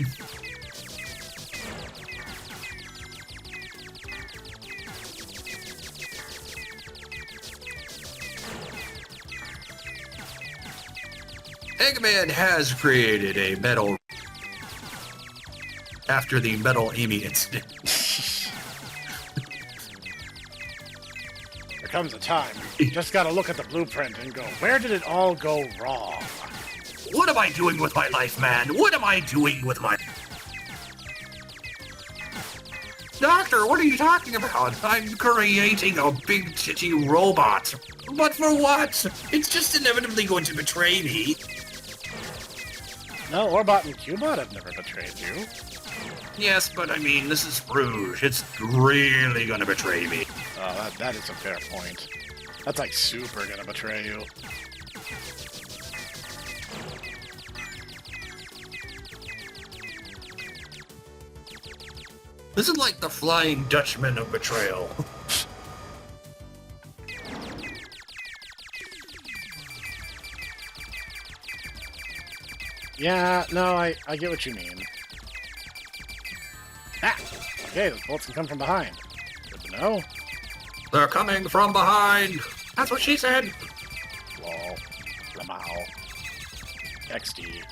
Eggman has created a metal after the Metal Amy incident. There comes a time. You just gotta look at the blueprint and go, where did it all go wrong? What am I doing with my life, man? What am I doing with my... Doctor, what are you talking about? I'm creating a big titty robot. But for what? It's just inevitably going to betray me. No, Orbot and Cubot have never betrayed you. Yes, but I mean, this is Rouge. It's really gonna betray me. Oh, that is a fair point. That's like super gonna betray you. This is like the Flying Dutchman of betrayal. Yeah, no, I get what you mean. Ah! Okay, those bolts can come from behind. Good to know. They're coming from behind. That's what she said. Lol. Lamau. XD.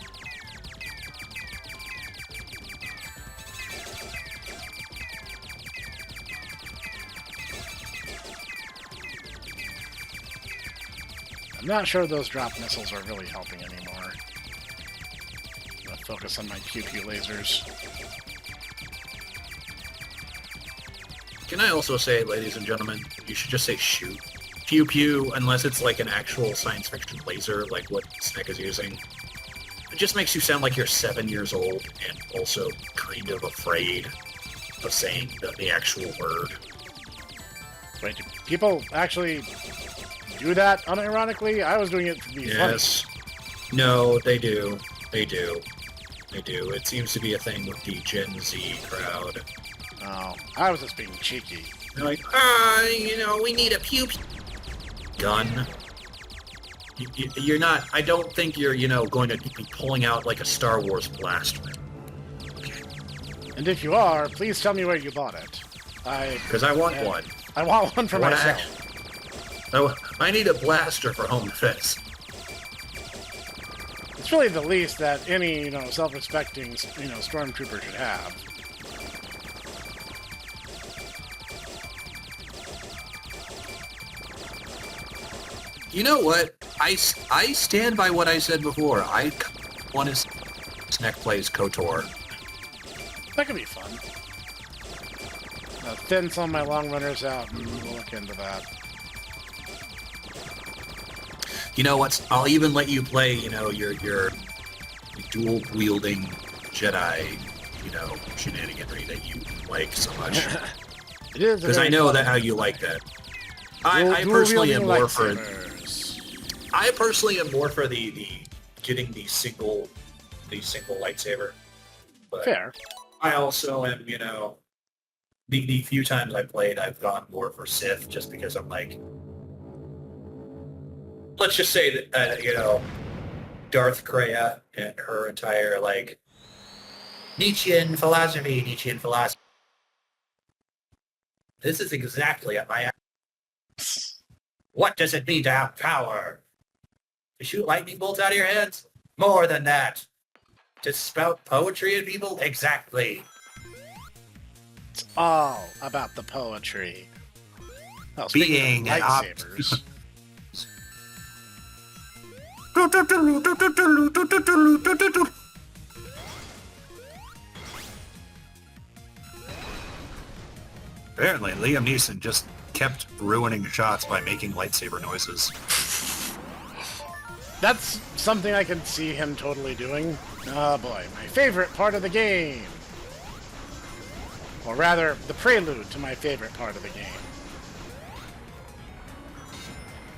I'm not sure those drop missiles are really helping anymore. I'm gonna focus on my pew-pew lasers. Can I also say, ladies and gentlemen, you should just say shoot. Pew pew, unless it's like an actual science fiction laser, like what Snek is using. It just makes you sound like you're 7 years old, and also kind of afraid of saying the actual word. Wait, do people actually do that unironically. I was doing it to be funny. Yes. No, they do. They do. They do. It seems to be a thing with the Gen Z crowd. Oh, I was just being cheeky. They're like, we need a pew gun. You're not, I don't think you're, going to be pulling out like a Star Wars blaster. And if you are, please tell me where you bought it. Because I want one. I want one for myself. I need a blaster for home defense. It's really the least that any, self-respecting, stormtrooper should have. You know what? I stand by what I said before. I want to Snek plays KOTOR. That could be fun. Thin some of my long runners out, and we'll look into that. You know what? I'll even let you play, your dual-wielding Jedi, shenaniganry that you like so much. It is because I know that how you like that. I personally am more for. I personally am more for the getting the single lightsaber. But fair. I also am, the few times I played, I've gone more for Sith just because I'm like, let's just say that, Darth Kreia and her entire, Nietzschean philosophy. This is exactly at my... What does it mean to have power? To shoot lightning bolts out of your hands? More than that. To spout poetry at people? Exactly. It's all about the poetry. Well, speaking of lightsabers... Apparently, Liam Neeson just kept ruining shots by making lightsaber noises. That's something I can see him totally doing. Oh boy, my favorite part of the game. Or rather, the prelude to my favorite part of the game.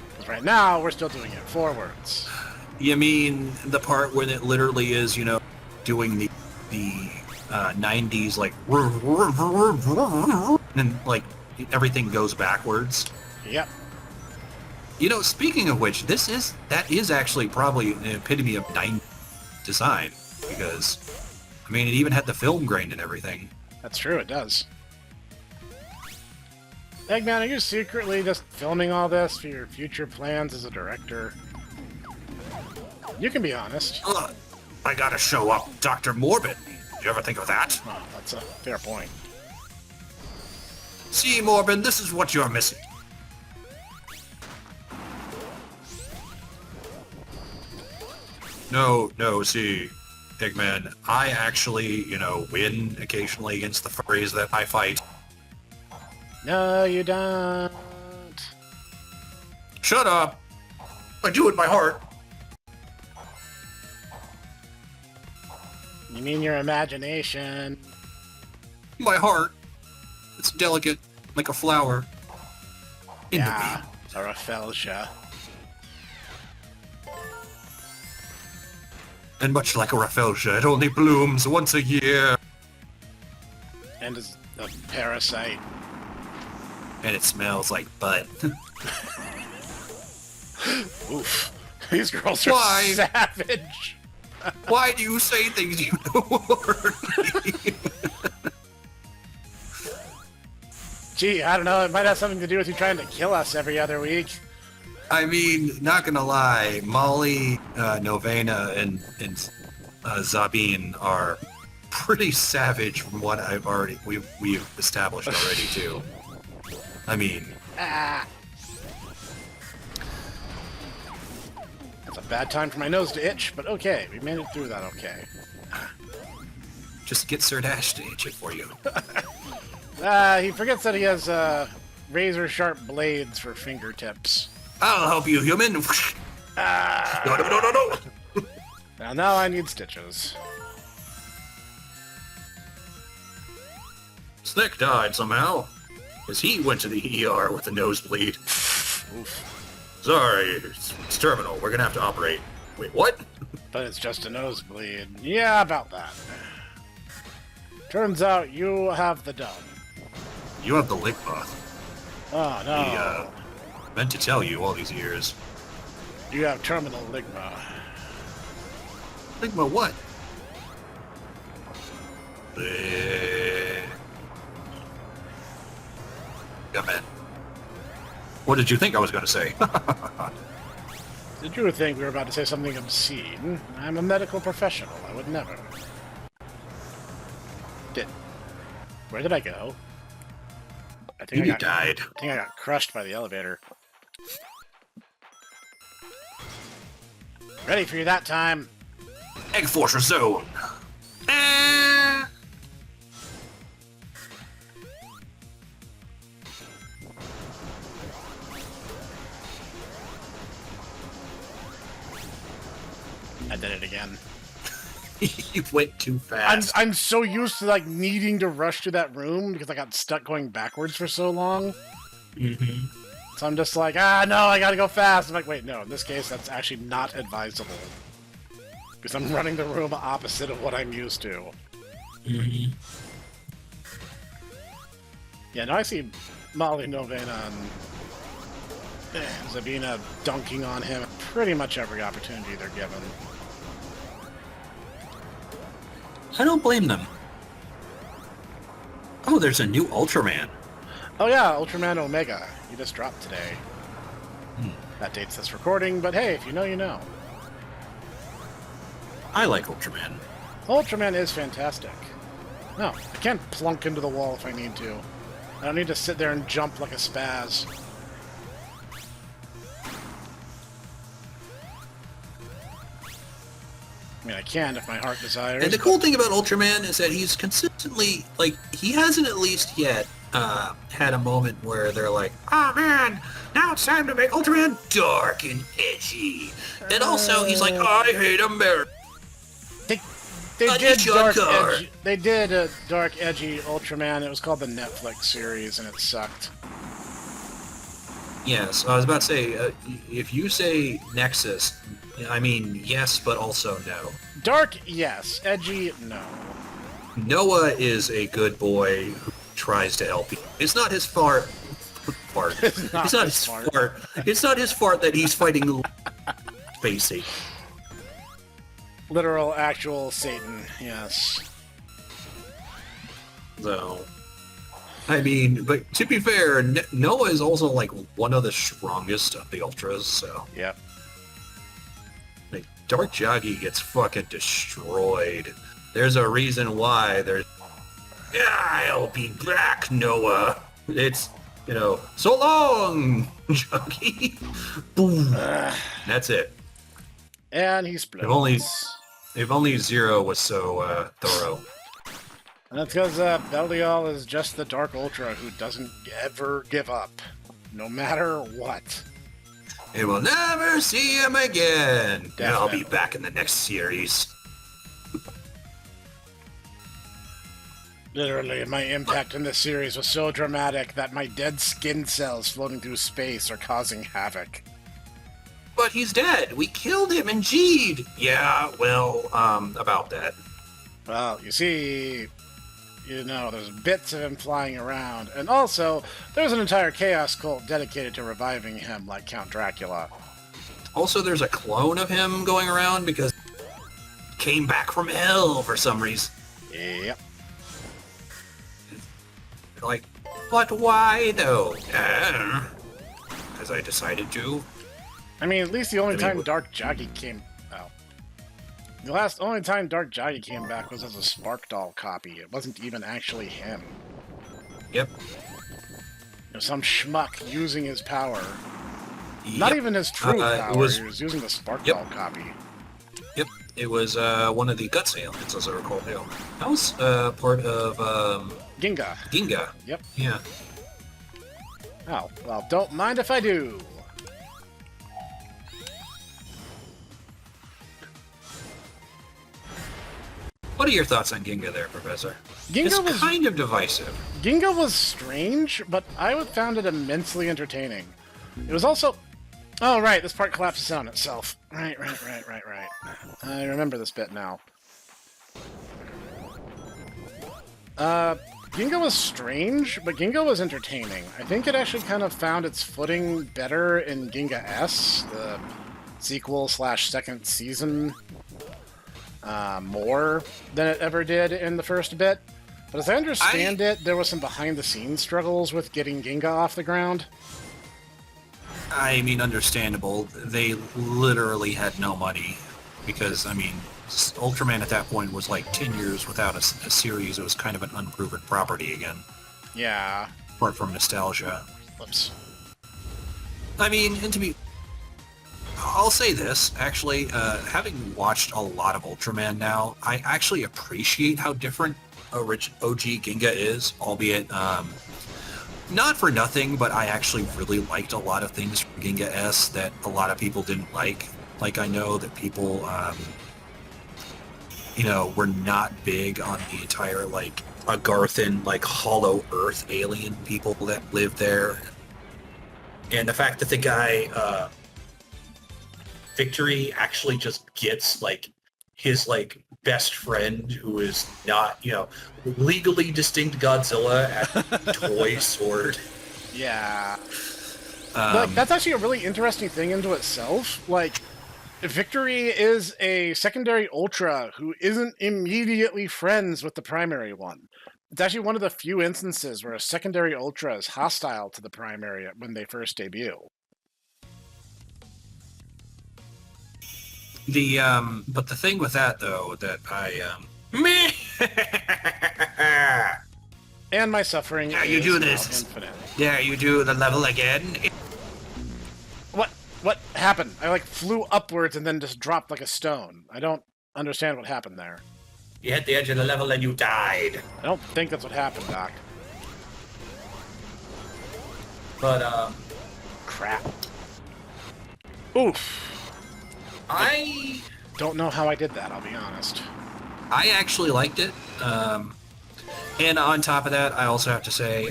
Because right now, we're still doing it forwards. You mean the part when it literally is, doing the 90s, and, everything goes backwards? Yep. Speaking of which, that is actually probably an epitome of 90s design, because, it even had the film grain and everything. That's true, it does. Eggman, are you secretly just filming all this for your future plans as a director? You can be honest. I gotta show up Dr. Morbid. Did you ever think of that? Oh, that's a fair point. See, Morbid, this is what you're missing. No, see, Eggman, I actually, win occasionally against the furries that I fight. No, you don't. Shut up! I do it by heart. You mean your imagination? My heart. It's delicate, like a flower. Yeah, a Rafflesia. And much like a Rafflesia, it only blooms once a year. And is a parasite. And it smells like butt. Oof. These girls are savage. Why do you say things you know already? Gee, I don't know. It might have something to do with you trying to kill us every other week. Not gonna lie, Molly, Novena, and Zabine are pretty savage from what we've established already too. It's a bad time for my nose to itch, but okay, we made it through that okay. Just get Sir Dash to itch it for you. He forgets that he has razor-sharp blades for fingertips. I'll help you, human. No. Now I need stitches. Snek died somehow, as he went to the ER with a nosebleed. Oof. Sorry, it's terminal. We're gonna have to operate. Wait, what? But it's just a nosebleed. Yeah, about that. Turns out you have the dub. You have the ligma. Oh, no. Meant to tell you all these years. You have terminal ligma. Ligma what? Come in. What did you think I was gonna say? Did you think we were about to say something obscene? I'm a medical professional. I would never. Where did I go? I think You died. I think I got crushed by the elevator. Ready for you that time. Egg Forcer Zone. Ah! I did it again. You went too fast. I'm so used to like needing to rush to that room because I got stuck going backwards for so long. Mm-hmm. So I'm just like, no, I gotta go fast. I'm like, wait, no, in this case, that's actually not advisable. Because I'm running the room opposite of what I'm used to. Mm-hmm. Yeah, now I see Molly Novena and Zabina dunking on him at pretty much every opportunity they're given. I don't blame them. Oh, there's a new Ultraman. Oh yeah, Ultraman Omega. He just dropped today. That dates this recording, but hey, if you know, you know. I like Ultraman. Ultraman is fantastic. No, I can't plunk into the wall if I need to. I don't need to sit there and jump like a spaz. I mean, I can if my heart desires. And the cool thing about Ultraman is that he's consistently, like, he hasn't at least yet had a moment where they're like, oh man, now it's time to make Ultraman dark and edgy. And also, he's like, I hate America. They I did need your dark car. edgy. They did a dark edgy Ultraman. It was called the Netflix series, and it sucked. Yes, I was about to say, if you say Nexus, I mean yes, but also no. Dark, yes. Edgy, no. Noah is a good boy who tries to help you. It's not his fart. It's not his fart. It's not his fart that he's fighting Spacey. Literal, actual Satan, yes. So, I mean, but to be fair, Noah is also like one of the strongest of the Ultras, so. Yep. Like, Dark Joggy gets fucking destroyed. There's a reason why there's... I'll be back, Noah. It's, you know, so long, Joggy. Boom. That's it. And he explodes. If only Zero was so thorough. And that's because Belial is just the Dark Ultra who doesn't ever give up, no matter what. And we'll never see him again. And I'll be Definitely. back in the next series. Literally, my impact in this series was so dramatic that my dead skin cells floating through space are causing havoc. But he's dead. We killed him in Jeed. Yeah, well, about that. Well, you see, you know, there's bits of him flying around, and also, there's an entire Chaos cult dedicated to reviving him like Count Dracula. Also, there's a clone of him going around because he came back from hell for some reason. Yep. Like, but why though? Because I decided to. I mean, at least the only time what- Dark Joggy came... Oh. Only time Dark Joggy came back was as a Spark Doll copy. It wasn't even actually him. Yep. It was some schmuck using his power. Yep. Not even his true power, It was, he was using the Spark Yep. Doll copy. Yep. It was one of the Guts aliens, as I recall. That was part of Ginga. Ginga. Yep. Yeah. Oh, well, don't mind if I do. What are your thoughts on Ginga there, Professor? Ginga It's was kind of divisive. Ginga was strange, but I found it immensely entertaining. It was also Oh, right, this part collapses on itself. Right. I remember this bit now. Ginga was strange, but Ginga was entertaining. I think it actually kind of found its footing better in Ginga S, the sequel / second season, more than it ever did in the first bit. But as I understand it, there was some behind-the-scenes struggles with getting Ginga off the ground. I mean, understandable. They literally had no money because, I mean, Ultraman at that point was like 10 years without a series. It was kind of an unproven property again. Yeah. Apart from nostalgia. Whoops. I mean, I'll say this, actually, having watched a lot of Ultraman now, I actually appreciate how different OG Ginga is, albeit, not for nothing, but I actually really liked a lot of things from Ginga S that a lot of people didn't like. Like, I know that people, were not big on the entire, like, Agarthan, like, Hollow Earth alien people that live there. And the fact that the guy, Victory actually just gets, like, his, like, best friend who is not, legally distinct Godzilla at Toy Sword. Yeah. Like, that's actually a really interesting thing into itself. Like, Victory is a secondary Ultra who isn't immediately friends with the primary one. It's actually one of the few instances where a secondary Ultra is hostile to the primary when they first debut. But the thing with that, though, that And my suffering How you is do now this? infinite. Dare you do the level again? What happened? I, like, flew upwards and then just dropped like a stone. I don't understand what happened there. You hit the edge of the level and you died. I don't think that's what happened, Doc. But, Crap. Oof. I Don't know how I did that, I'll be honest. I actually liked it. And on top of that, I also have to say,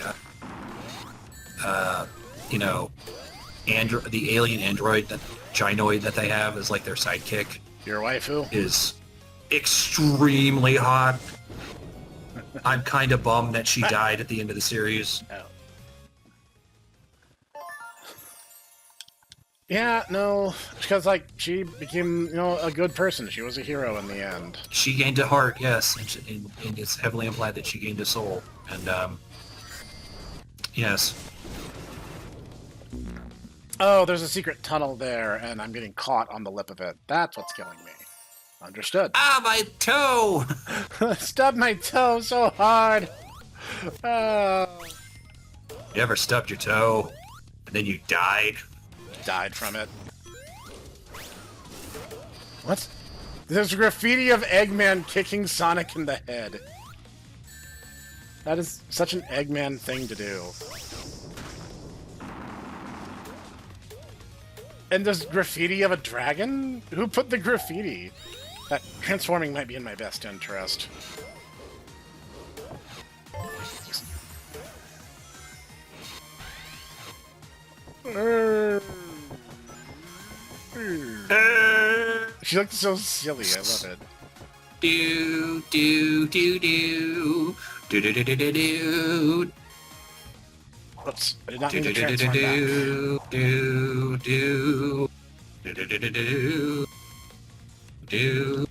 the alien android, that Gynoid that they have is like their sidekick, Your waifu? is extremely hot. I'm kind of bummed that she died at the end of the series. Oh. Yeah, no, because, like, she became, a good person. She was a hero in the end. She gained a heart, yes, and it's heavily implied that she gained a soul. And, yes. Oh, there's a secret tunnel there, and I'm getting caught on the lip of it. That's what's killing me. Understood. Ah, my toe! Stubbed my toe so hard! Oh. You ever stubbed your toe, and then you died? Died from it. What? There's graffiti of Eggman kicking Sonic in the head. That is such an Eggman thing to do. And there's graffiti of a dragon? Who put the graffiti? That transforming might be in my best interest. She looks so silly, I love it. Do, do, do, do. Do, do, do, do, do, do. Whoops, I did not mean Do, to do, do, transform back. do, do, do. Do, do, do, do, do. Do.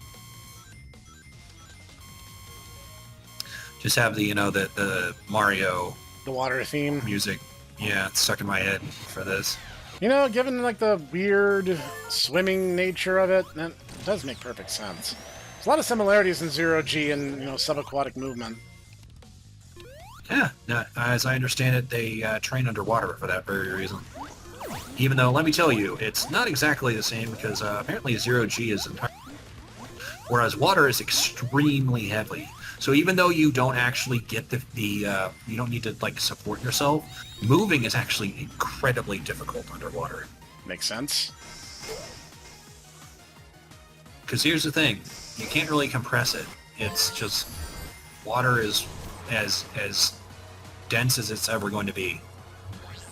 Just have the Mario The water theme. music, yeah, it's stuck in my head for this. Given, like, the weird swimming nature of it, that does make perfect sense. There's a lot of similarities in Zero-G and, subaquatic movement. Yeah, as I understand it, they train underwater for that very reason. Even though, let me tell you, it's not exactly the same because apparently Zero-G is entirely... Whereas water is extremely heavy. So even though you don't actually get you don't need to, like, support yourself, moving is actually incredibly difficult underwater. Makes sense. Because here's the thing, you can't really compress it. It's just, water is as dense as it's ever going to be.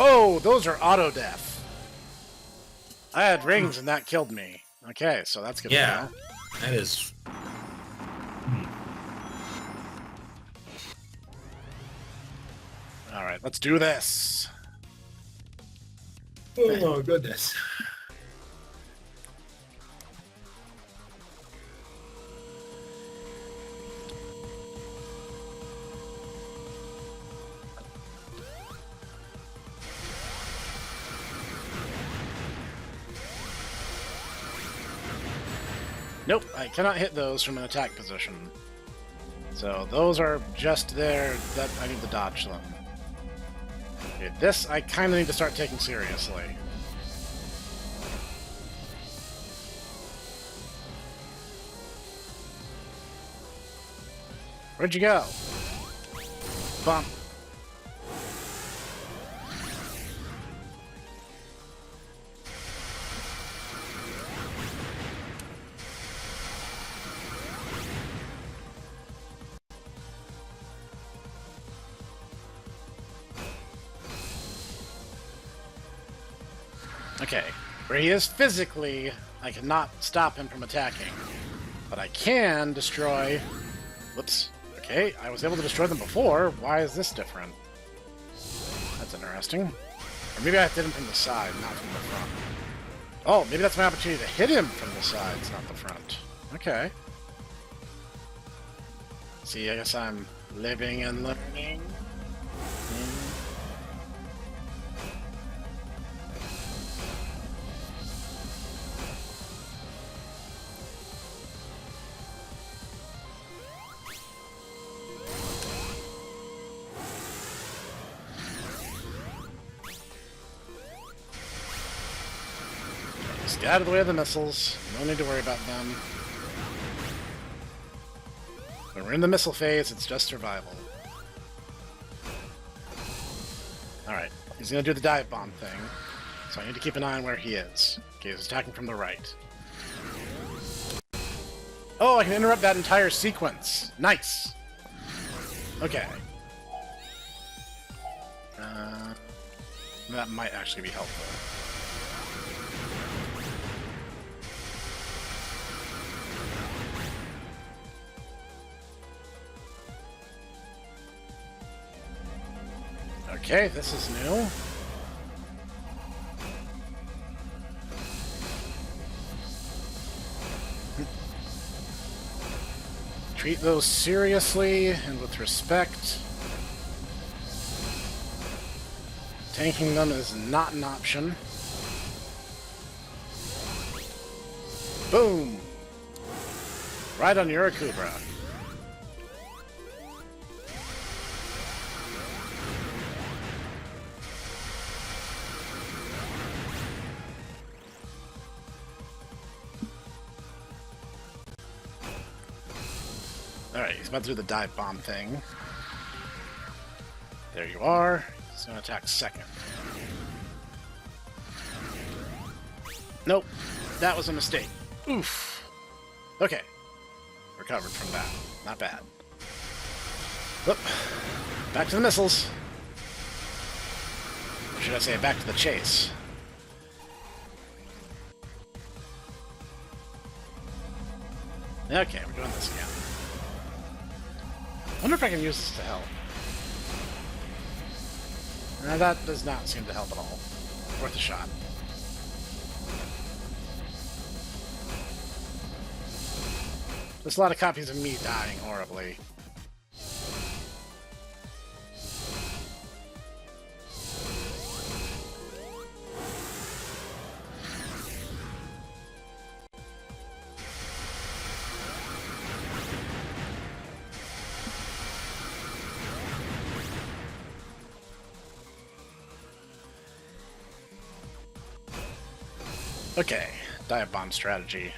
Oh, those are auto death. I had rings and that killed me. Okay, so that's good. Yeah, that is. All right, let's do this. Oh goodness. Nope, I cannot hit those from an attack position. So those are just there that I need to dodge them. Okay, this I kind of need to start taking seriously. Where'd you go? Bump. Okay, where he is physically, I cannot stop him from attacking. But I can destroy... Whoops. Okay, I was able to destroy them before. Why is this different? That's interesting. Or maybe I have to hit him from the side, not from the front. Oh, maybe that's my opportunity to hit him from the sides, not the front. Okay. See, I guess I'm living and learning. Just get out of the way of the missiles. No need to worry about them. When we're in the missile phase, it's just survival. Alright, he's gonna do the dive bomb thing, so I need to keep an eye on where he is. Okay, he's attacking from the right. Oh, I can interrupt that entire sequence! Nice! Okay. That might actually be helpful. Okay, this is new. Treat those seriously and with respect. Tanking them is not an option. Boom! Right on your Akubra. Alright, he's about to do the dive bomb thing. There you are. He's going to attack second. Nope. That was a mistake. Oof. Okay. Recovered from that. Not bad. Whoop. Back to the missiles. Or should I say back to the chase? Okay, we're doing this again. I wonder if I can use this to help. That does not seem to help at all. Worth a shot. There's a lot of copies of me dying horribly. Okay, dive bomb strategy.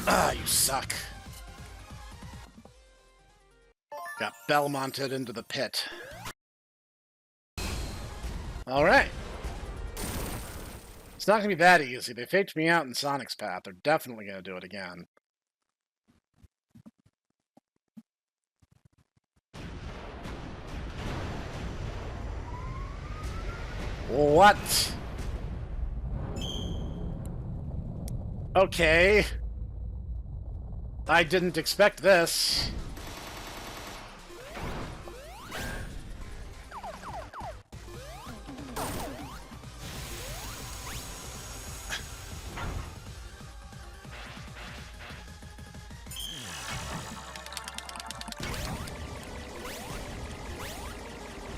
Ah, you suck. Got Belmonted into the pit. Alright. It's not going to be that easy. They faked me out in Sonic's path. They're definitely going to do it again. What? Okay. I didn't expect this.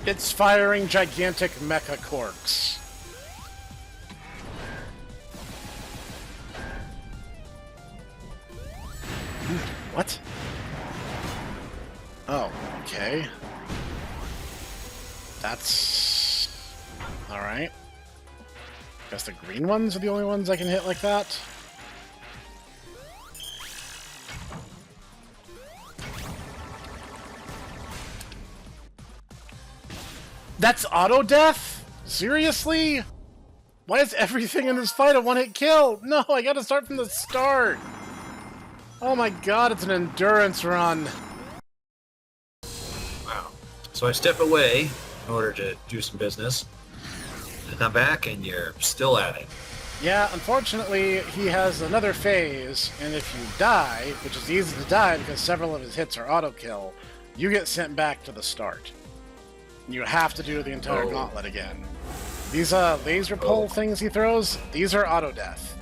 It's firing gigantic mecha corks. What? Oh, okay. That's... Alright. Guess the green ones are the only ones I can hit like that? That's auto-death? Seriously? Why is everything in this fight a one-hit kill? No, I gotta start from the start! Oh my god, it's an endurance run! Wow. So I step away in order to do some business. I come back and you're still at it. Yeah, unfortunately, he has another phase, and if you die, which is easy to die because several of his hits are auto-kill, you get sent back to the start. You have to do the entire gauntlet again. These laser pole things he throws, these are auto-death.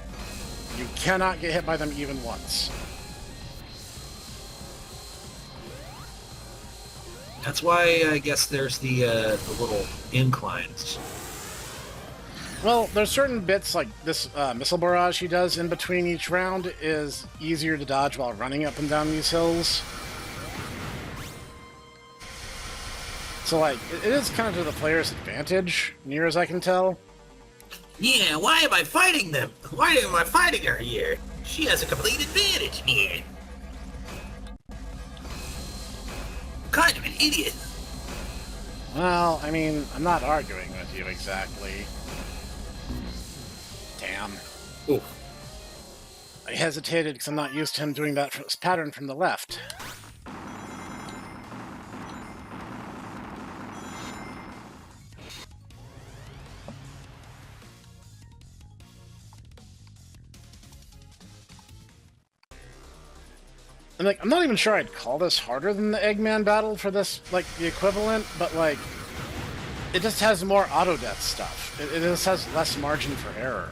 You cannot get hit by them even once. That's why I guess there's the little inclines. Well, there's certain bits, like this missile barrage he does in between each round is easier to dodge while running up and down these hills. So, like, it is kind of to the player's advantage, near as I can tell. Yeah, why am I fighting them? Why am I fighting her here? She has a complete advantage here. Kind of an idiot. Well, I mean, I'm not arguing with you exactly. Damn. Ooh. I hesitated because I'm not used to him doing that pattern from the left. And, like, I'm not even sure I'd call this harder than the Eggman battle for this, like, the equivalent, but, like, it just has more auto-death stuff. It just has less margin for error.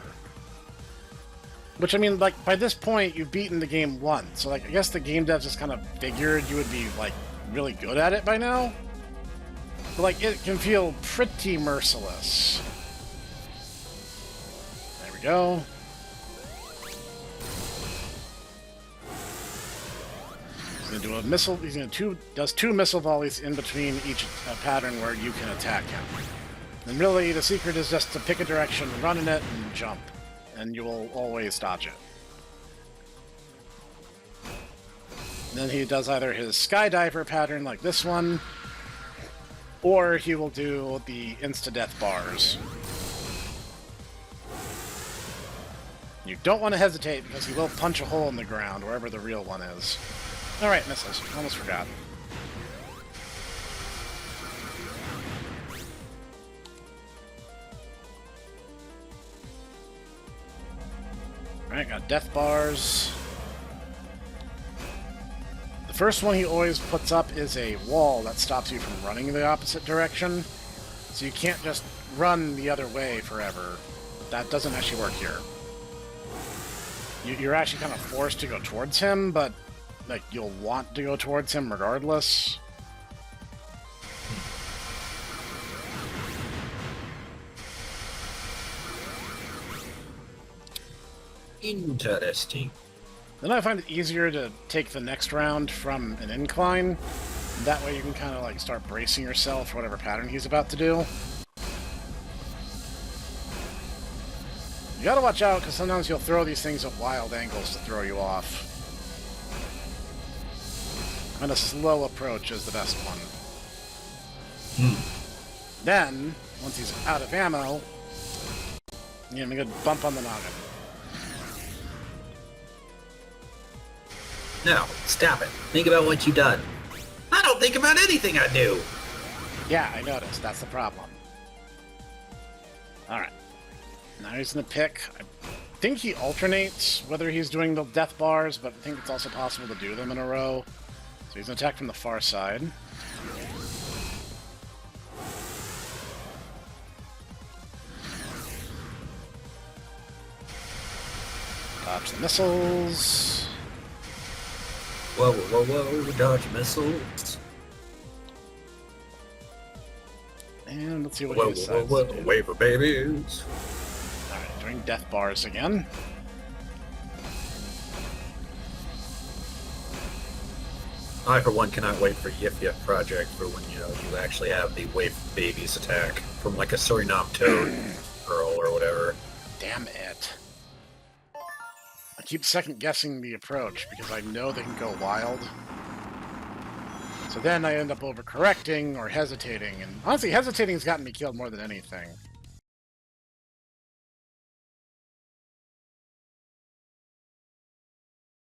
Which, I mean, like, by this point, you've beaten the game once, so, like, I guess the game devs just kind of figured you would be, like, really good at it by now. But, like, it can feel pretty merciless. There we go. He's gonna do a missile. He's gonna does two missile volleys in between each pattern where you can attack him. And really, the secret is just to pick a direction, run in it, and jump, and you will always dodge it. Then he does either his skydiver pattern like this one, or he will do the insta-death bars. You don't want to hesitate because he will punch a hole in the ground wherever the real one is. Alright, missiles. Almost forgot. Alright, got death bars. The first one he always puts up is a wall that stops you from running in the opposite direction. So you can't just run the other way forever. That doesn't actually work here. You're actually kind of forced to go towards him, but like, you'll want to go towards him regardless. Interesting. Then I find it easier to take the next round from an incline. That way you can kind of like start bracing yourself for whatever pattern he's about to do. You gotta watch out, because sometimes he'll throw these things at wild angles to throw you off. And a slow approach is the best one. Then, once he's out of ammo, you give him a good bump on the noggin. Now, stop it. Think about what you've done. I don't think about anything I do. Yeah, I noticed. That's the problem. Alright. Now he's gonna pick. I think he alternates whether he's doing the death bars, but I think it's also possible to do them in a row. So he's gonna attack from the far side. Dodge the missiles. Whoa, whoa, whoa, whoa, dodge missiles. And let's see what Whoa, he decides whoa, to whoa, do. wave of babies. Alright, doing death bars again. I, for one, cannot wait for Yif Yif Project for when, you know, you actually have the wave of babies attack from like a Suriname toad girl or whatever. Damn it. I keep second guessing the approach because I know they can go wild. So then I end up overcorrecting or hesitating, and honestly, hesitating's gotten me killed more than anything.